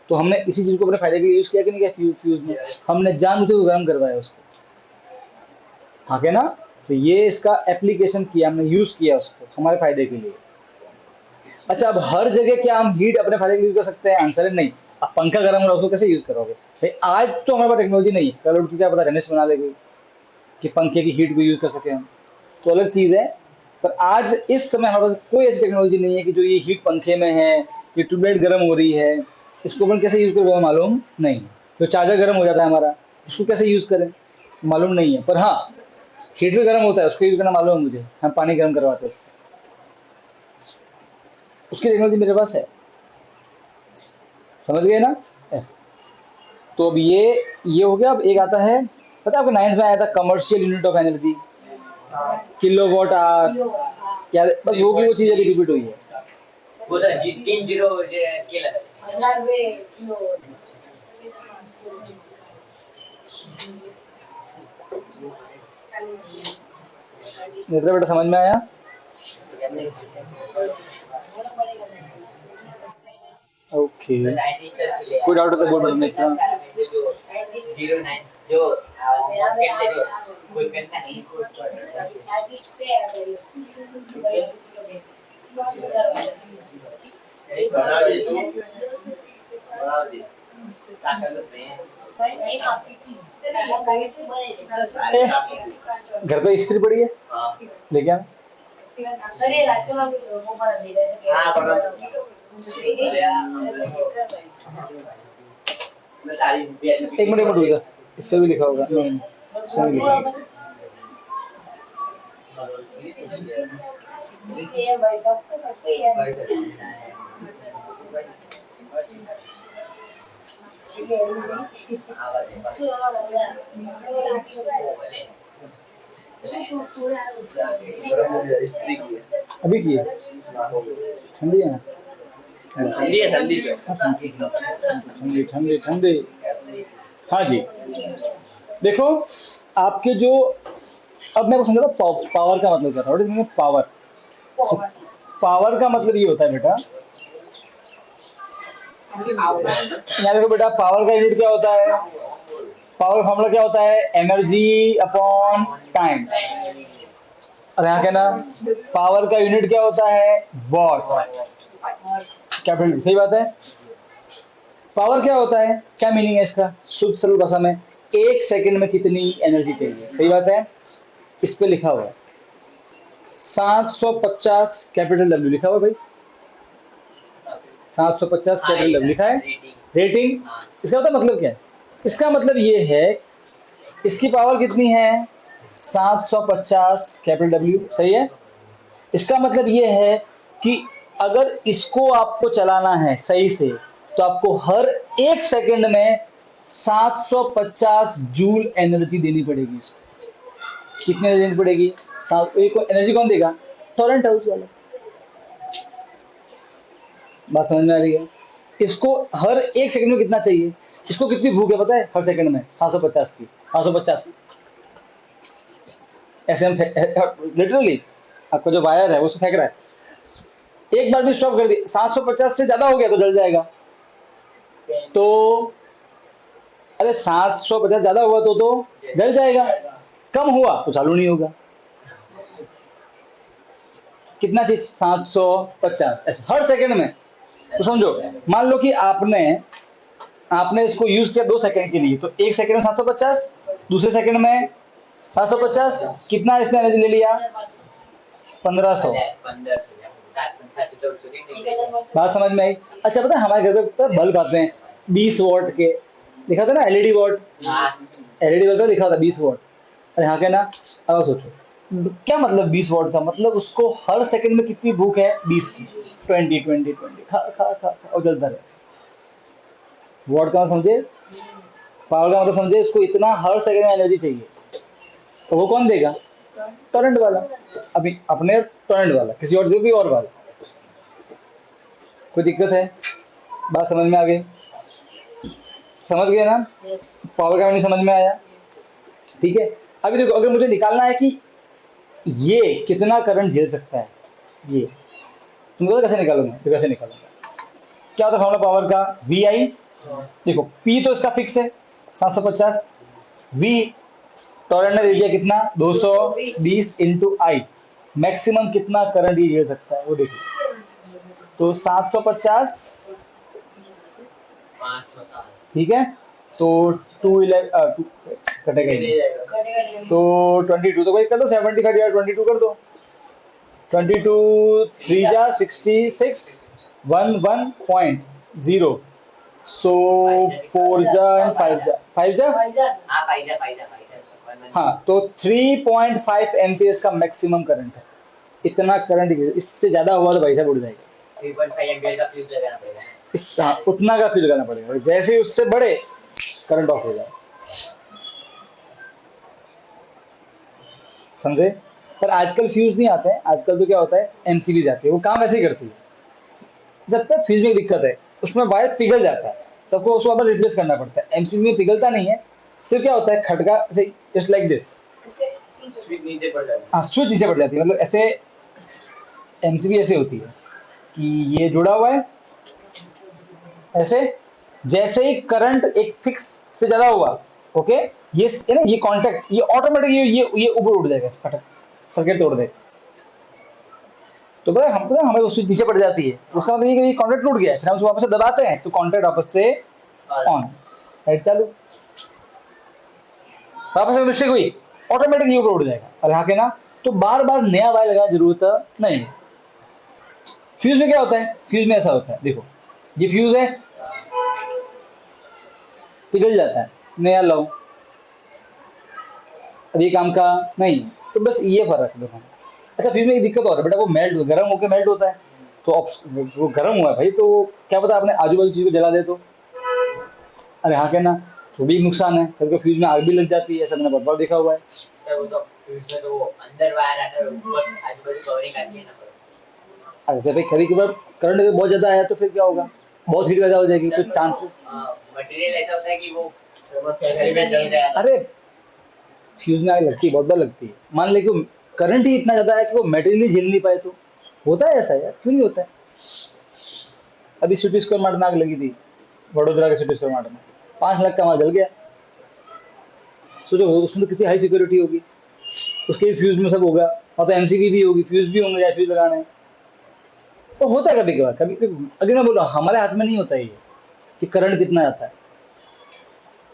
तो हमने इसी चीज को अपने फायदे के लिए यूज किया कि नहीं किया, फ्यूज में हमने जानबूझ के गर्म करवाया उसको, हाँ के ना। तो ये इसका एप्लीकेशन किया हमने, यूज किया उसको हमारे फायदे के लिए। अच्छा, अब हर जगह क्या हम हीट अपने फायदे के लिए यूज कर सकते हैं? आंसर है नहीं। अब पंखा गर्म हो रहा है, उसको कैसे यूज करोगे भाई? आज तो हमारे पास टेक्नोलॉजी नहीं है, कल उठ के क्या पता रमेश बना लेगी कि पंखे की हीट को यूज कर सके हम, तो अलग चीज है। पर आज इस समय हमारे पास कोई ऐसी टेक्नोलॉजी नहीं है कि जो ये हीट पंखे में है, ये ट्यूबलाइट गर्म हो रही है, इसको अपन कैसे यूज करें मालूम नहीं। तो चार्जर गर्म हो जाता है हमारा, इसको कैसे यूज करें मालूम नहीं है। पर हाँ, हीटर गर्म होता है, उसको यूज करना मालूम है मुझे, हम पानी गर्म करवाते हैं उससे, उसकी टेक्नोलॉजी मेरे पास है, समझ गए ना ऐसे। तो अब ये हो गया। अब एक आता है, पता है आपको 9th में आया था, commercial unit of energy, kilowatt hour. क्या बस वो की वो चीज अभी रिपीट हुई है। वो सर जी 3 जीरो जे के लगा 1000 किलो। नेत्रा बेटा समझ में आया? ओके, तो 90 तक चले कोई डाउट होता है बोल बटन में इसका। जो 09 जो मार्केट से जो कोई करता नहीं कोर्स बना दे तू बना दे ताकत में घर पे इस्त्री पड़ी है, हाँ लेके आना। हाँ पकड़ एक मिनट रुक जा, इस पे भी लिखा होगा। नहीं, इस पे भी लिखा होगा। अभी की है, ठंडी है ना? ठंडी है ठंडी है ठंडी ठंडी ठंडी। हाँ जी, देखो आपके जो, अब मैं को समझा पावर का मतलब क्या था। What is meaning power? Power का मतलब ये होता है बेटा, यहाँ देखो बेटा, पावर का यूनिट क्या होता है? पावर फॉर्मूला क्या होता है? Energy upon time. और यहाँ क्या ना, पावर का यूनिट क्या होता है? वॉट। कैपिटल, सही बात है। पावर क्या होता है? क्या मीनिंग है इसका शुद्ध सरल भाषा में? एक सेकंड में कितनी एनर्जी चाहिए, सही बात है। इस पे लिखा हुआ है 750 कैपिटल डब्ल्यू लिखा हुआ भाई, 750 कैपिटल डब्ल्यू लिखा है। रेटिंग, इसका मतलब क्या है? इसका मतलब ये है, इसकी पावर कितनी है? 750 कैपिटल डब्ल्यू, सही है। इसका मतलब ये है कि अगर इसको आपको चलाना है सही से, तो आपको हर एक सेकंड में 750 जूल एनर्जी देनी पड़ेगी इसको। कितने देनी पड़ेगी? एक एनर्जी कौन देगा? टॉरेंट हाउस वाला। बात समझ में आ रही है? इसको हर एक सेकंड में कितना चाहिए? इसको कितनी भूख है पता है? हर सेकंड में 750 की, 750 की। ऐसे हम लिटरली आपका जो वायर है वो फेंक रहा है, एक बार भी स्टॉप कर दी, 750 से ज्यादा हो गया तो जल जाएगा। तो अरे 750 ज्यादा हुआ तो जल जाएगा, कम हुआ तो चालू नहीं होगा। कितना चीज? 750 ऐसे हर सेकंड में। तो समझो, मान लो कि आपने इसको यूज किया 2 सेकंड के लिए, तो एक सेकंड में 750, दूसरे सेकंड में 750, कितना इसने एनर्जी ले लिया? 1500। बात समझ में आई? अच्छा, पता है हमारे घर पे बल्ब आते हैं 20 वॉट के, लिखा था ना एलईडी वॉट, एलईडी बल्ब लिखा था 20 वॉट। अरे हाँ क्या ना, अब सोचो क्या मतलब 20 वॉट का? मतलब उसको हर सेकंड में कितनी भूख है? 20 की। 20 20 20 खा खा खा और जलता रहे। वॉट का समझे, पावर का मतलब समझे, इसको इतना हर सेकंड में एनर्जी चाहिए, तो वो कौन देगा? करंट वाला। अभी अपने करंट वाला, किसी और कोई और वाला। कोई दिक्कत है? बात समझ में आ गई? समझ गए ना? पावर का नहीं समझ में आया? ठीक है। अभी देखो, अगर मुझे निकालना है कि ये कितना करंट झेल सकता है, ये तुमको कैसे निकालूंगा? तो कैसे निकालूंगा? क्या होता है फॉर्मूला पावर का? वी आई। देखो पी तो इसका फिक्स है 750, वी करंट ने दे दिया कितना? 220 इंटू आई, मैक्सिमम कितना करंट ये झेल सकता है वो देखिए। तो 750, ठीक है, तो 211 कटेगा ही नहीं। तो 22, तो भाई कर दो 75 या 22 कर दो। 22 3 जा 66, 11.0, सो 4 जा एंड 5 जा हाँ, तो 3.5 एम्पियर्स का मैक्सिमम करंट है। इतना करंट, इससे ज्यादा हुआ तो भाई साहब उड़ जाएगा। 3.5 एम्पीयर का फ्यूज लगाना पड़ेगा। उतना का फ्यूज लगाना पड़ेगा, जैसे ही उससे बड़े करंट ऑफ हो जाए। समझे? पर आजकल फ्यूज नहीं आते हैं, आजकल तो क्या होता है एमसीबी जाती है, वो काम ऐसे ही करती है। जब तक फ्यूज में दिक्कत है, उसमें वायर पिघल जाता है, तो आपको उसको वापस रिप्लेस करना पड़ता है। एमसीबी में पिघलता नहीं है, सिर्फ क्या होता है खटका से, जस्ट लाइक दिस, स्विच नीचे पड़ जाती है। हाँ स्विच नीचे पड़ जाती है। मतलब ऐसे एमसीबी ऐसे होती है कि ये जुड़ा हुआ है, ऐसे जैसे ही करंट एक फिक्स से ज्यादा हुआ, ओके, ये कांटेक्ट ये ऑटोमेटिक ये ऊपर उठ जाएगा, सर्किट तोड़ देगा। तो पता है हमें उसकी नीचे पड़ जाती है, उसका मतलब ये कि ये कॉन्टैक्ट टूट गया है, फिर हम उसको वापस से दबाते हैं तो कॉन्टैक्ट वापस से ऑन, लाइट चालू, वापस से मिस्टेक हुई, ऑटोमेटिक ये ऊपर उठ जाएगा। और यहाँ के ना, तो बार बार नया वायर लगाने की जरूरत नहीं है। फ्यूज में क्या होता है, फ्यूज में ऐसा होता है, देखो ये फ्यूज है, पिघल जाता है, नया लाओ, अब ये काम का नहीं है, तो बस ये फर्क है दोनों में। अच्छा फ्यूज में एक दिक्कत और है बेटा, वो मेल्ट गर्म होकर मेल्ट होता है, तो वो गर्म हुआ है भाई, तो क्या पता आपने आजू बाजू चीज को जला दे तो, अरे हाँ क्या ना, तो भी नुकसान है, कभी फ्यूज में आग भी लग जाती है, ऐसा मैंने बहुत बार देखा हुआ है। सर वो तो फ्यूज में तो वो अंदर वायर आता है, ऊपर आजू बाजू कवरिंग आती है ना। अगर जब कभी कभार करंट बहुत ज्यादा आया तो फिर क्या होगा, बहुत हीट पैदा हो जाएगी, तो चांसेस, मटेरियल ऐसा होता है कि वो कहीं में जल जाए। अरे फ्यूज में आग लगती है, बहुत बार लगती है, मान ले कि करंट ही इतना ज्यादा है कि वो मटेरियल ही झेल नहीं पाए, तो होता है ऐसा यार, क्यों नहीं होता है। अभी सिटी स्क्वायर मार्ट में आग लगी थी, वडोदरा के सिटी स्क्वायर मार्ट में 5 लाख का माल जल गया। सोचो उसमें तो कितनी हाई सिक्योरिटी होगी, उसके फ्यूज में सब होगा, और तो एमसीबी भी होगी, फ्यूज भी होंगे या फ्यूज लगाने हैं। तो होता है कभी कभार, कभी अभी मैं बोल रहा हूँ हमारे हाथ में नहीं होता ये कि करंट कितना आता है,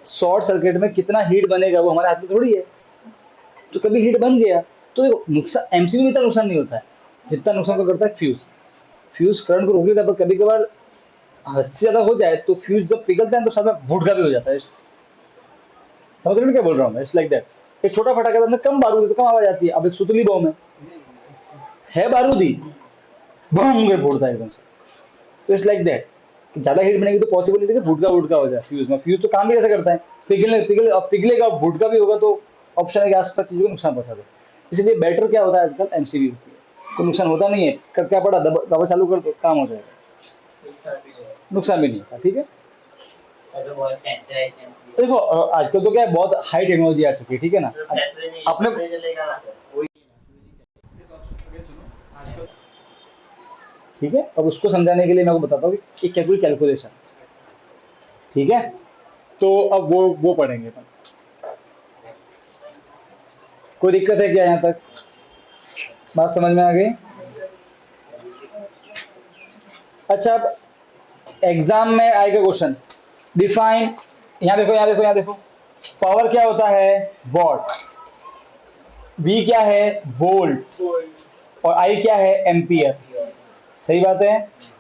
शॉर्ट सर्किट में कितना हीट बनेगा वो हमारे हाथ में थोड़ी है। तो कभी हीट बन गया तो देखो नुकसान, एमसीबी में इतना नुकसान नहीं होता है जितना नुकसान को करता है फ्यूज। फ्यूज करंट को रोक देता है, पर कभी कभार हद से ज्यादा हो जाए तो फ्यूज जब पिघलता है तो साथ में भुटका भी हो जाता है। समझ रहे हो क्या बोल रहा हूँ मैं, इट्स लाइक दैट। एक छोटा फटाका अंदर कम बारूद है तो कम आवाज आती है, अब एक सुतली बम है बारूद ही, बम कर फोड़ता है एकदम से। तो इट्स लाइक दैट, ज्यादा हीट बनेगी तो पॉसिबल नहीं है कि भुटका भुटका हो जाए फ्यूज में। फ्यूज तो काम भी कैसे करता है, पिघलेगा, भुटका भी होगा, तो ऑप्शन है कि आसपास चीजों को नुकसान पहुंचा दे। इसलिए बेटर क्या होता है आजकल, एमसीबी होती है, तो नुकसान होता नहीं है, कर क्या पड़ा दवा चालू कर दो, काम हो जाएगा, नुकसान भी नहीं होता। ठीक है, देखो आजकल तो क्या है, बहुत हाई टेक्नोलॉजी आ चुकी है, ठीक है ना। अपने ठीक है, अब उसको समझाने के लिए मैं आपको बताता हूँ कि कैलकुलेशन, ठीक है, तो अब वो पढ़ेंगे अपन। कोई दिक्कत है क्या यहाँ तक, बात समझ में आ गई। अच्छा अब एग्जाम में आएगा क्वेश्चन, डिफाइन, यहाँ देखो यहाँ देखो यहाँ देखो, पावर क्या होता है वॉट, वी क्या है वोल्ट, और आई क्या है एम्पियर, सही बात है।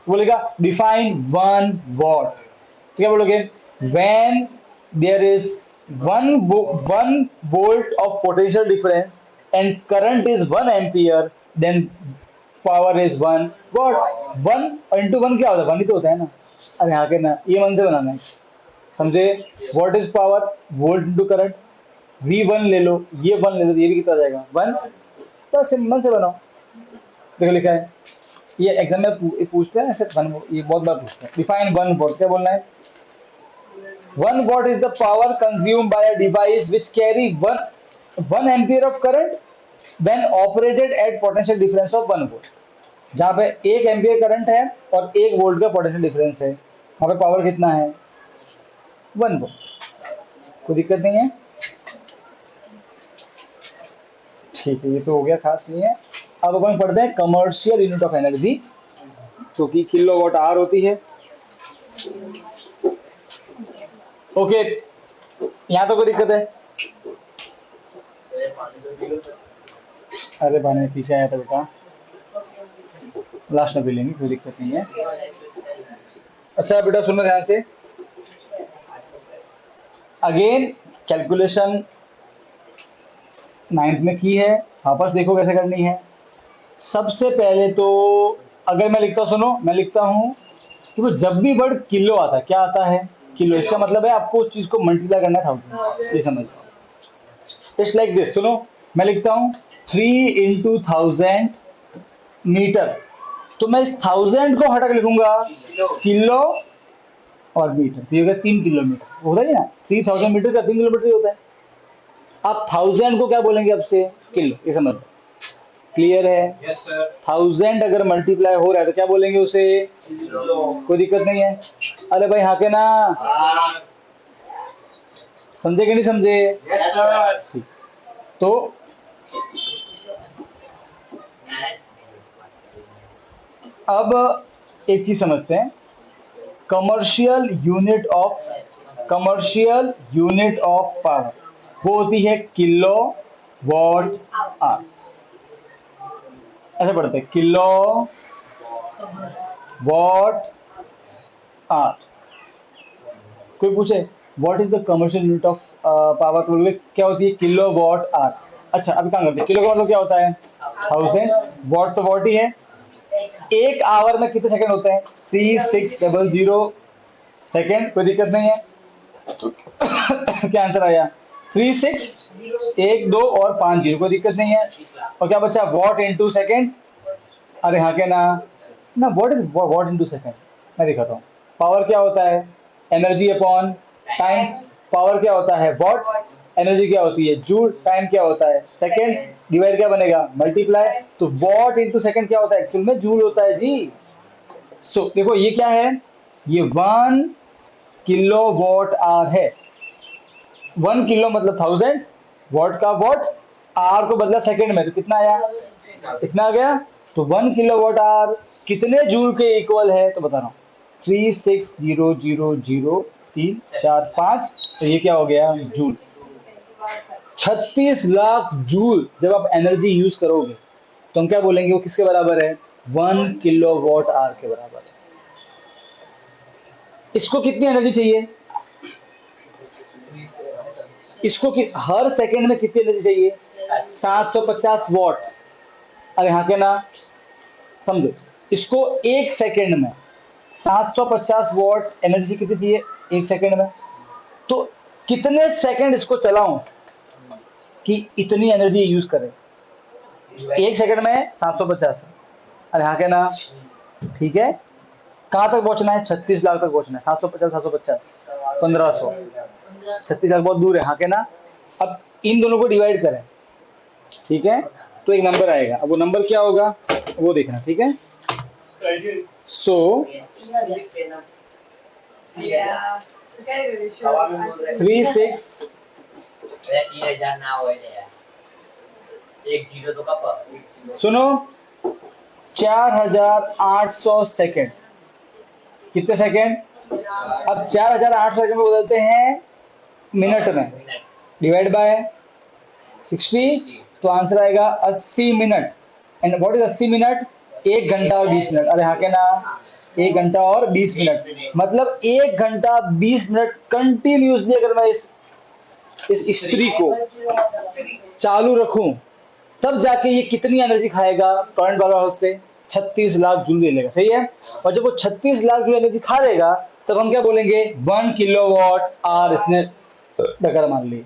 बोलेगा डिफाइन 1 वॉट, तो क्या बोलोगे, when there is 1 volt of potential difference and current is 1 ampere, then power is 1 what. 1 into 1 क्या होता है, 1 ही तो होता है ना। अरे यहाँ के ना, ये 1 से बनाना है, समझे। What is power, volt into current, V1 ले लो, ये 1 ले लो, तो ये भी कितना आ जाएगा 1, बस 1 से बनाओ। देखो लिखा है, ये एग्जाम में पूछते हैं ऐसे, ये बहुत बार पूछते हैं। डिफाइन 1 वॉट, क्या बोलना है, 1 watt is the power consumed by a device which carry 1 ampere of current when operated at potential difference of 1 volt। जहाँ पे 1 एम्पियर करंट है और 1 वोल्ट का पोटेंशियल डिफरेंस है, वहाँ पे पावर कितना है 1 वोल्ट। कोई दिक्कत नहीं है, ठीक है, ये तो हो गया, खास नहीं है। अब अपन पढ़ते हैं कमर्शियल यूनिट ऑफ एनर्जी, जो कि किलोवाट आवर होती है। ओके, यहाँ तो कोई दिक्कत है, अरे पानी पीछे आया था बेटा, लास्ट में पी लेंगे, कोई दिक्कत नहीं है। अच्छा बेटा सुनना ध्यान से, अगेन कैलकुलेशन 9th में की है, वापस देखो कैसे करनी है। सबसे पहले तो अगर मैं लिखता, सुनो मैं लिखता हूँ, देखो जब भी वर्ड किलो आता है, क्या आता है किलो, इसका मतलब है आपको उस चीज को मल्टीप्लाई करना है 1000, ये समझ लो। इट्स लाइक दिस, सुनो मैं लिखता हूँ 3 into 1000 मीटर, तो मैं इस 1000 को हटा के लिखूंगा किलो और मीटर, तो ये होगा 3 किलोमीटर, होता है ना, 3000 मीटर का 3 किलोमीटर ही होता है। आप 1000 को क्या बोलेंगे अब से, किलो, ये समझ लो। क्लियर है? Yes sir. 1000 अगर मल्टीप्लाई हो रहा है तो क्या बोलेंगे उसे? कोई दिक्कत नहीं है? अरे भाई हाँ के ना, समझे कि नहीं समझे? Yes sir. ठीक। तो अब एक चीज समझते हैं, कमर्शियल यूनिट ऑफ पावर वो होती है किलो वॉट आवर। ऐसे पढ़ते हैं, किलो वॉट आवर। कोई पूछे what is the commercial unit of power, तो बोलोगे क्या होती है? Kilo watt hour. अच्छा अभी काम करते हैं, किलो का मतलब क्या होता है? 1000। वॉट तो वॉट ही है। एक आवर में कितने सेकंड होते हैं? 3600 सेकंड। कोई दिक्कत नहीं है? क्या आंसर आया? 36, 1 2 और 5 0। कोई दिक्कत नहीं है? और क्या बचा? What into second. अरे हाँ क्या ना, what is what into second? मैं दिखाता हूँ। पावर क्या होता है? Energy upon time. पावर क्या होता है? वॉट। एनर्जी क्या होती है? जूल। टाइम क्या होता है? सेकंड। डिवाइड क्या बनेगा? मल्टीप्लाई। तो वॉट इनटू सेकंड क्या होता है? एक्चुअल में जूल होता है जी। सो देखो ये क्या है? ये 1 किलो वॉट आवर है। 1 किलो मतलब 1000, वॉट का वॉट, आवर को बदला सेकंड में तो कितना आया? कितना आ गया? तो 1 किलो वॉट आवर कितने जूल के इक्वल है? तो बता रहा हूँ, 36000345। तो ये क्या हो गया? जूल। 36 लाख जूल जब आप एनर्जी यूज करोगे तो हम क्या बोलेंगे? वो किसके बराबर है? 1 किलो वॉट आवर के बराबर है। इसको कितनी एनर्जी चाहिए? इसको हर सेकंड में कितनी एनर्जी चाहिए? 750 वॉट। अरे हाँ के ना, समझो इसको एक सेकंड में 750 वॉट एनर्जी कितनी चाहिए? एक सेकंड में। तो कितने सेकंड इसको चलाऊं कि इतनी एनर्जी यूज करे? एक सेकंड में 750। अरे हाँ के ना, ठीक है। कहाँ तक पहुंचना है? 36 लाख तक पहुंचना है। 750 750 1500। 36 लाख बहुत दूर है, हाँ के ना। अब इन दोनों को डिवाइड करें, ठीक है, तो एक नंबर आएगा। अब वो नंबर क्या होगा वो देखना, ठीक है। सो 36 सुनो 4800 सेकंड। कितने सेकंड? अब 4800 सेकंड में बदलते हैं मिनट में, डिवाइड बाय 60, तो आंसर आएगा 80 minute. And what is 80 minute? 1 घंटा और 20 मिनट। अरे हाँ के ना, 1 घंटा और 20 मिनट मतलब 1 घंटा 20 मिनट कंटिन्यूसली अगर मैं इस स्त्री को चालू रखूं तब जाके ये कितनी एनर्जी खाएगा करंट पावर हाउस से? 36 लाख जूल ले लेगा, सही है। और जब वो 36 लाख जूल एनर्जी खा लेगा तब हम क्या बोलेंगे? 1 किलो वॉट आवर इसने डकर मार ली।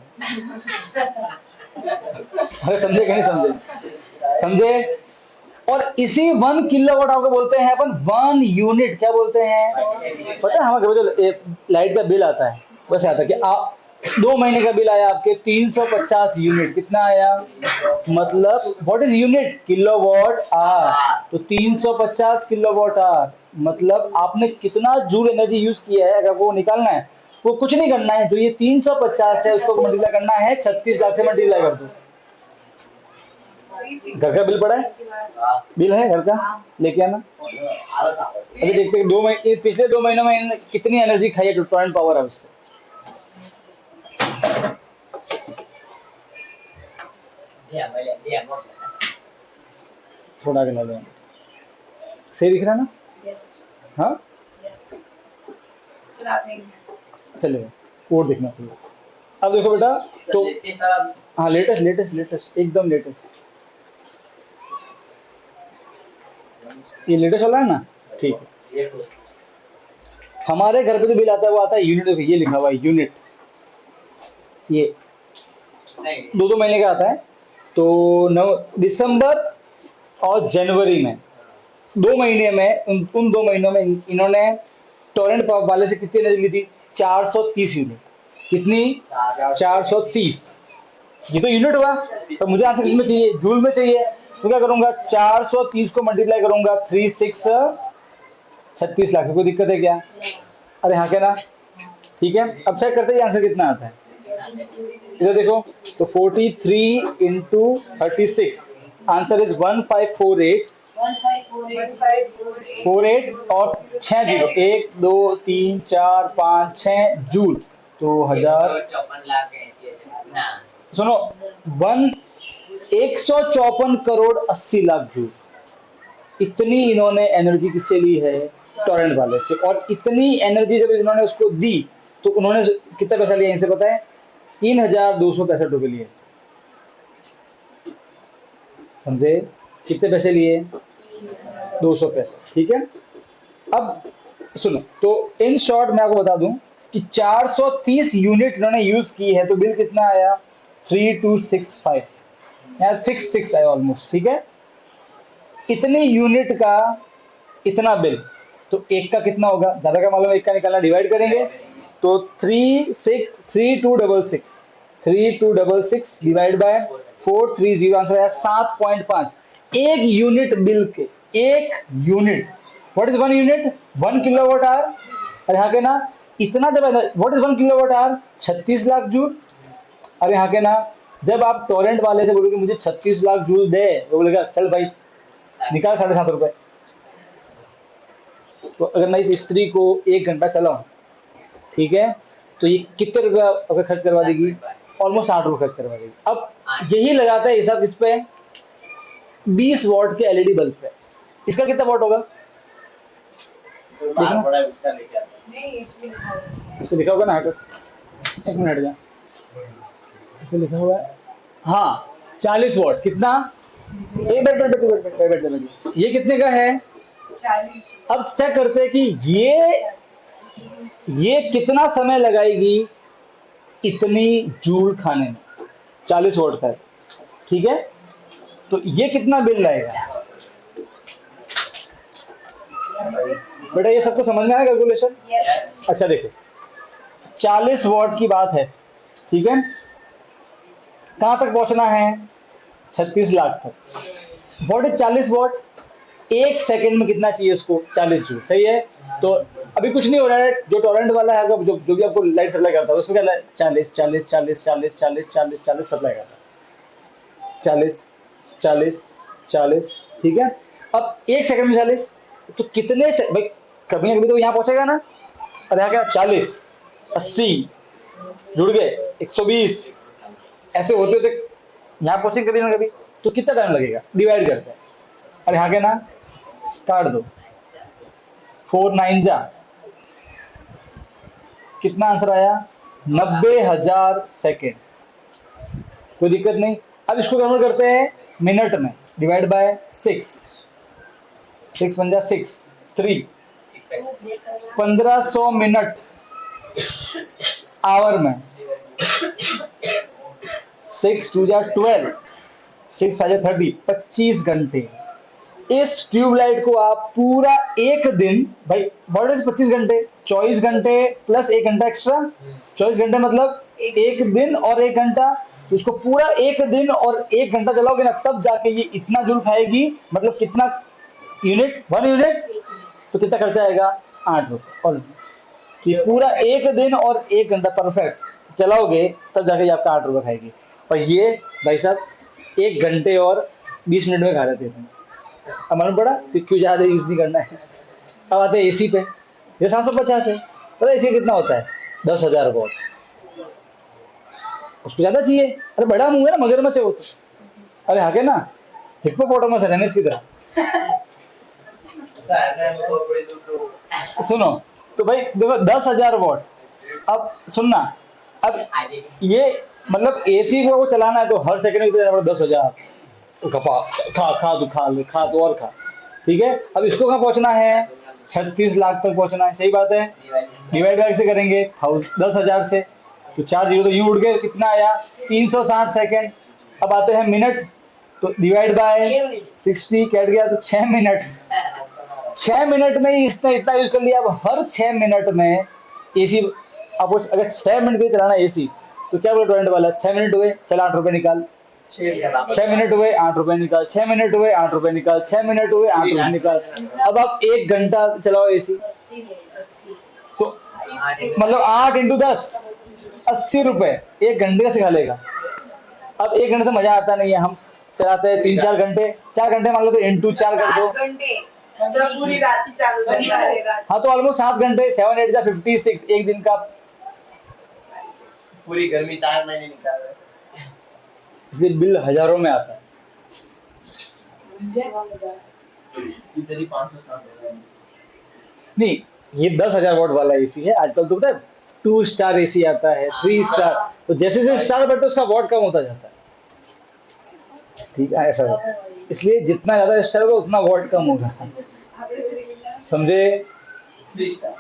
अरे समझे कि नहीं समझे? समझे? और इसी 1 किलो वॉट आवर को बोलते हैं अपन 1 यूनिट। क्या बोलते हैं? पता है हमारे घर में जो लाइट का बिल आता है वैसे आता है कि आप 2 महीने का बिल आया आपके 350 यूनिट। कितना आया? मतलब what is unit? Kilo watt hour. तो 350 किलो वॉट आवर मतलब आपने कितना जूल एनर्जी यूज किया है। अगर वो निकालना है, वो कुछ नहीं करना है, जो ये 350 है उसको मल्टीप्लाई करना है 36 लाख से, मल्टीप्लाई कर दो। घर का बिल पड़ा है? बिल है घर का? लेके आना। अभी देखते हैं 2 महीने, पिछले 2 महीनों में कितनी एनर्जी खाई है टोरेंट पावर हाउस से। थोड़ा आगे ला लो, सही दिख रहा है ना? हाँ चलेगा, और देखना चाहिए। अब देखो बेटा, तो हाँ लेटेस्ट एकदम लेटेस्ट, ये लेटेस्ट वाला है ना? ठीक है। हमारे घर पे जो बिल आता है वो आता है यूनिट। देखो ये लिखा हुआ है यूनिट, ये 2 महीने का आता है। तो दिसंबर और जनवरी में 2 महीने में, उन 2 महीनों में इन्होंने टोरेंट पावर वाले से कितनी एनर्जी ली थी? 430 यूनिट। कितनी? 430। ये तो यूनिट हुआ, तो मुझे आंसर किसमें चाहिए? जूल में चाहिए। तो क्या करूंगा, 430 को मल्टीप्लाई करूंगा 36 लाख से। कोई दिक्कत है क्या? अरे हाँ क्या ना, ठीक है। अब चेक करते हैं आंसर कितना आता है। इधर देखो, तो 43 इंटू 36, आंसर इज 1548 और 6 जीरो, 1 2 3 4 5 6 जूल, तो 1000। 54 लाख 80 हजार ना। सुनो, 154 करोड़ 80 लाख जूल, इतनी इन्होंने एनर्जी किससे ली है? टोरेंट वाले से। और इतनी एनर्जी जब इन्होंने उसको दी तो उन्होंने कितना पैसा लिया इनसे पता है? 3265 रुपए लिए। समझे? कितने पैसे लिए? 200 पैसे, ठीक है। अब सुनो, तो इन शॉर्ट मैं आपको बता दूं कि 430 यूनिट इन्होंने यूज की है, तो बिल कितना आया? 3265, या 66 आया ऑलमोस्ट, ठीक है। इतनी यूनिट का इतना बिल, तो एक का कितना होगा? ज्यादा का मालूम है, एक का निकालना, डिवाइड करेंगे तो 3266 डिवाइड बाय 430, आंसर आया 7.5। एक यूनिट बिल के, एक unit, what is 1 unit? 1 kilowatt our. अरे हाँ के ना, इतना जब what is 1 kilowatt our? 36 lakh joule. अरे हाँ के ना, जब आप टोरेंट वाले से बोलोगे मुझे 36 लाख जूल दे, वो बोलेगा चल भाई निकाल 7.5 रुपए। तो अगर मैं इस स्त्री को 1 घंटा चलाऊं, ठीक है, तो ये कितने रुपया अगर खर्च करवा देगी? ऑलमोस्ट 8 रुपए खर्च करवा देगी। अब यही लगाता है हिसाब किस पे? 20 वॉट के एलईडी बल्ब पे। इसका कितना वॉट होगा? देखना, इस पे लिखा होगा ना, हटो एक मिनट जा, इस पे लिखा हुआ है, हाँ 40 वॉट। कितना? एक बैठ, ये कितने का है? 40। अब चेक करते हैं कि ये कितना समय लगाएगी इतनी जूल खाने में। 40 वोल्ट का, ठीक है, तो ये कितना बिल लाएगा? बेटा ये सबको समझ में आया कैलकुलेशन? अच्छा देखो, 40 वॉट की बात है, ठीक है, कहां तक पहुंचना है? 36 लाख तक। What is 40 what? 1 सेकंड में कितना चाहिए इसको? 40 जूल, सही है। तो अभी कुछ नहीं हो रहा है, जो टोरेंट वाला है, जो भी आपको लाइट सप्लाई करता है उसमें क्या 40 40 40 40 40 40 40 सप्लाई करता है, 40 40 40, ठीक है। अब 1 सेकंड में 40, तो कितने से भाई, कभी ना कभी तो यहाँ पहुंचेगा ना। अरे यहाँ क्या, 40 80 जुड़ गए, 120, ऐसे होते होते यहाँ पहुंचेंगे कभी ना कभी, तो कितना टाइम लगेगा? डिवाइड करते हैं। अरे यहाँ के ना, काट दो, 4 9 जा, कितना आंसर आया? 90,000 सेकेंड। कोई दिक्कत नहीं। अब इसको कन्वर्ट करते हैं मिनट में, डिवाइड बाय 6, 6 पंजा 6 3, 1500 मिनट आवर में, 6 2 जा 12, 6 5 जा 30, 25 घंटे। इस ट्यूबलाइट को आप पूरा एक दिन, भाई व्हाट इज 25 घंटे? 24 घंटे प्लस 1 घंटा एक्स्ट्रा, 24 घंटे मतलब एक दिन और 1 घंटा। इसको पूरा एक दिन और 1 घंटा चलाओगे ना, तब जाके ये इतना जूल खाएगी। मतलब कितना यूनिट? 1 यूनिट, तो कितना खर्चा आएगा? 8 रुपए ऑलमोस्ट। ये पूरा एक दिन और 1 घंटा परफेक्ट चलाओगे, तब जाके ये आपका 8 रुपए खाएगी। और ये भाई साहब 1 घंटे और 20 मिनट में खा रहे थे। अब मालूम पड़ा कि क्यों ज्यादा यूज नहीं करना है। अब आते हैं एसी पे, ये 750 है। पता एसी कितना होता है? 10,000 वॉट। उसको ज्यादा चाहिए। अरे बड़ा मुंह है ना, मगरमच्छ है वो। अरे हाँ के ना, हिप्पोपोटामस है रमेश की तरह। सुनो, तो भाई देखो 10,000 वॉट। अब सुनना, अब ये मतलब एसी को चलाना है तो हर सेकंड में 10,000 खा तो और खा, ठीक है। अब इसको कहाँ पहुंचना है? 36 लाख तक पहुंचना है, सही बात है। डिवाइड बाय से करेंगे 10,000 से, तो 4 जीरो तो यूं उड़ गए, कितना आया? 360 सेकंड। अब आते हैं मिनट, तो डिवाइड बाय 60 कट गया, तो 6 मिनट। 6 मिनट में ही इसने इतना यूज कर लिया। अब हर 6 मिनट में एसी, आप अगर 6 मिनट के लिए चलाना एसी, तो क्या बोले टोरेंट वाला? 6 मिनट हुए, चल 8 रुपए निकाल। 6 मिनट हुए 8 रुपए निकाल, 6 मिनट हुए 8 रुपए निकाल, 6 मिनट हुए 8 रुपए निकाल। अब आप 1 घंटा चलाओ एसी, तो मतलब 8 इंटू 10 80 रुपए 1 घंटे का सिखा लेगा। अब 1 घंटे से मजा आता नहीं है, हम चलाते हैं 3-4 घंटे, 4 घंटे मान लो तो इंटू 4 कर दो, पूरी रात ही चालू रहेगा। हाँ तो ऑलमोस्ट 7 घंटे, 7 8 जा 56 एक दिन का, पूरी गर्मी 4 महीने निकाल रहे हैं। इसलिए बिल हजारों में आता है। इधर ही 560 है। नहीं, ये 10,000 वॉट वाला एसी है। आजकल तो पता है 2 स्टार एसी आता है, 3 स्टार, तो जैसे जैसे स्टार बढ़ते उसका वॉट कम होता जाता है। ठीक है, ऐसा होता है। इसलिए जितना ज्यादा स्टार होगा उतना वॉट कम होगा, समझे? 3 स्टार।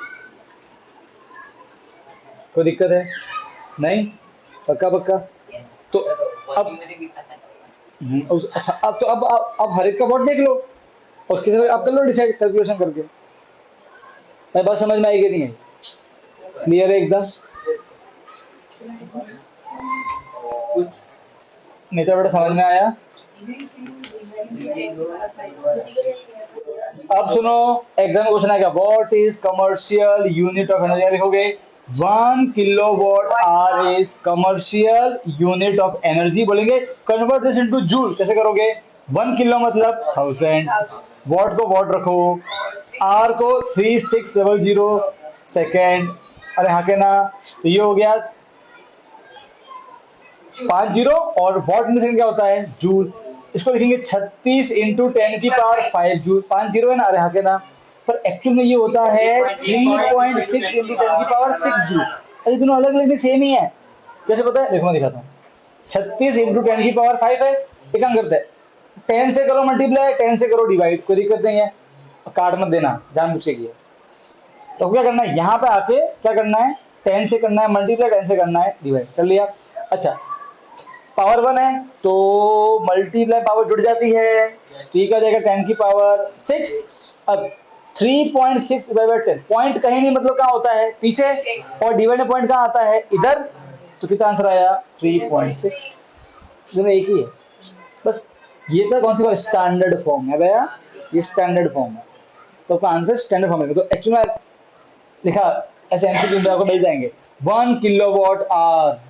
कोई दिक्कत है? नहीं, पक्का पक्का। तो अब अब तो अब हर एक का वॉट देख लो और किसी आप कर लो डिसाइड कैलकुलेशन करके। मैं बात समझ में आई कि नहीं है? क्लियर है एकदम? कुछ नेता बेटा समझ में आया? अब सुनो, एग्जाम क्वेश्चन आएगा, what is commercial unit of energy? लिखोगे 1 kilowatt hour is commercial unit of energy. बोलेंगे कन्वर्ट दिस इनटू जूल, कैसे करोगे? 1 किलो मतलब 1000, वॉट को वॉट रखो, आर को 3600 सेकेंड, अरे हाँ के ना, तो ये हो गया 50 और वॉट में सेकंड क्या होता है? जूल। इसको लिखेंगे 36 इंटू 10 की पावर 5 जूल, 50 है ना, अरे हाँ के ना, पर एक्चुअल में ये होता है 3.6 इंटू 10 की पावर 6 जूल। अरे दोनों अलग अलग सेम ही है, कैसे पता है? देखो मैं दिखाता हूँ। 36 इंटू 10 की पावर 5 है, एक काम करते हैं 10 से करो मल्टीप्लाई, 10 से करो डिवाइड, कोई दिक्कत नहीं है, काट मत देना, जानबूझ के किया। तो क्या करना है, यहाँ पे आके क्या करना है, 10 से करना है मल्टीप्लाई, 10 से करना है डिवाइड, कर लिया। अच्छा, पावर 1 है तो मल्टीप्लाई पावर जुड़ जाती है, तो ये क्या हो जाएगा 10 की पावर 6। अब 3.6 डिवाइड बाय 10, पॉइंट कहीं नहीं मतलब कहाँ होता है? पीछे, और डिवाइड में पॉइंट कहाँ आता है? इधर, तो कितना आंसर आया? 3.6। दोनों एक ही है, बस ये तो कौन सी बात, स्टैंडर्ड फॉर्म है भैया, ये स्टैंडर्ड फॉर्म है, तो आपका आंसर स्टैंडर्ड फॉर्म है। तो एक्चुअली में लिखा ऐसे एमसीक्यू में आपको मिल जाएंगे, 1 kilowatt hour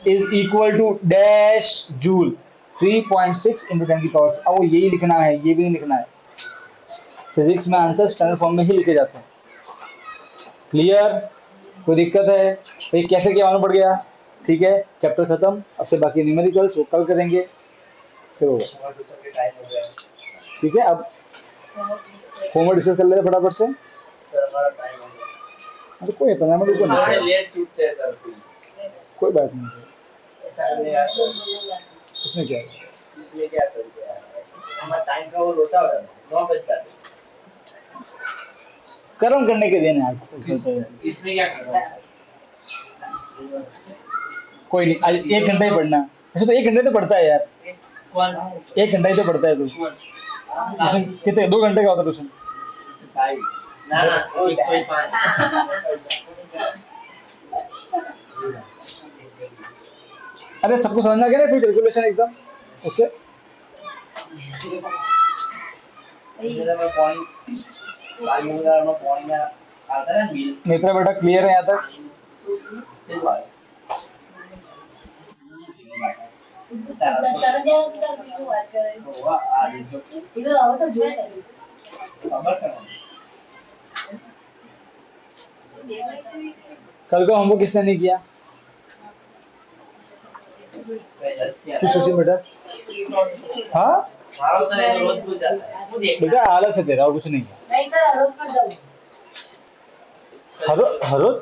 is equal to dash joule, 3.6 into 10 की पावर। अब वो यही लिखना है, ये भी नहीं लिखना है। फिजिक्स में आंसर स्टैंडर्ड फॉर्म में ही लिखे जाते हैं। क्लियर? कोई दिक्कत है? तो ये कैसे क्या मालूम पड़ गया? ठीक है, चैप्टर खत्म। अब से बाकी न्यूमेरिकल्स वो कल करेंगे, फिर होगा। ठीक है, अब होमवर्क डिस्कस कर लेते फटाफट से। अरे कोई 15 मिनट ऊपर नहीं, लेट छूटते हैं सर, कोई बात नहीं, सर ने यार इसमें क्या है? इसमें क्या कर दिया हमारा टाइम का वो लोटा हो रहा है 9 बज जाते हैं। कर्म करने के दिन यार, इसमें क्या कर रहा है? कोई नहीं, आज 1 घंटा ही पढ़ना। ऐसे तो 1 घंटे तो पढ़ता है यार, कौन 1 घंटा ही तो पढ़ता है तू। ट्यूशन कितने, 2 घंटे का होता ट्यूशन? ना ना कोई 5 अरे सबको समझना क्या ना, फिर कैलकुलेशन एकदम ओके। मैं पॉइंट आता है मिल नेत्रा बेटा क्लियर है यहाँ तक? कल का होमवर्क किसने नहीं किया? बेटा हाँ बेटा, आलस है तेरा और कुछ नहीं है। हर रोज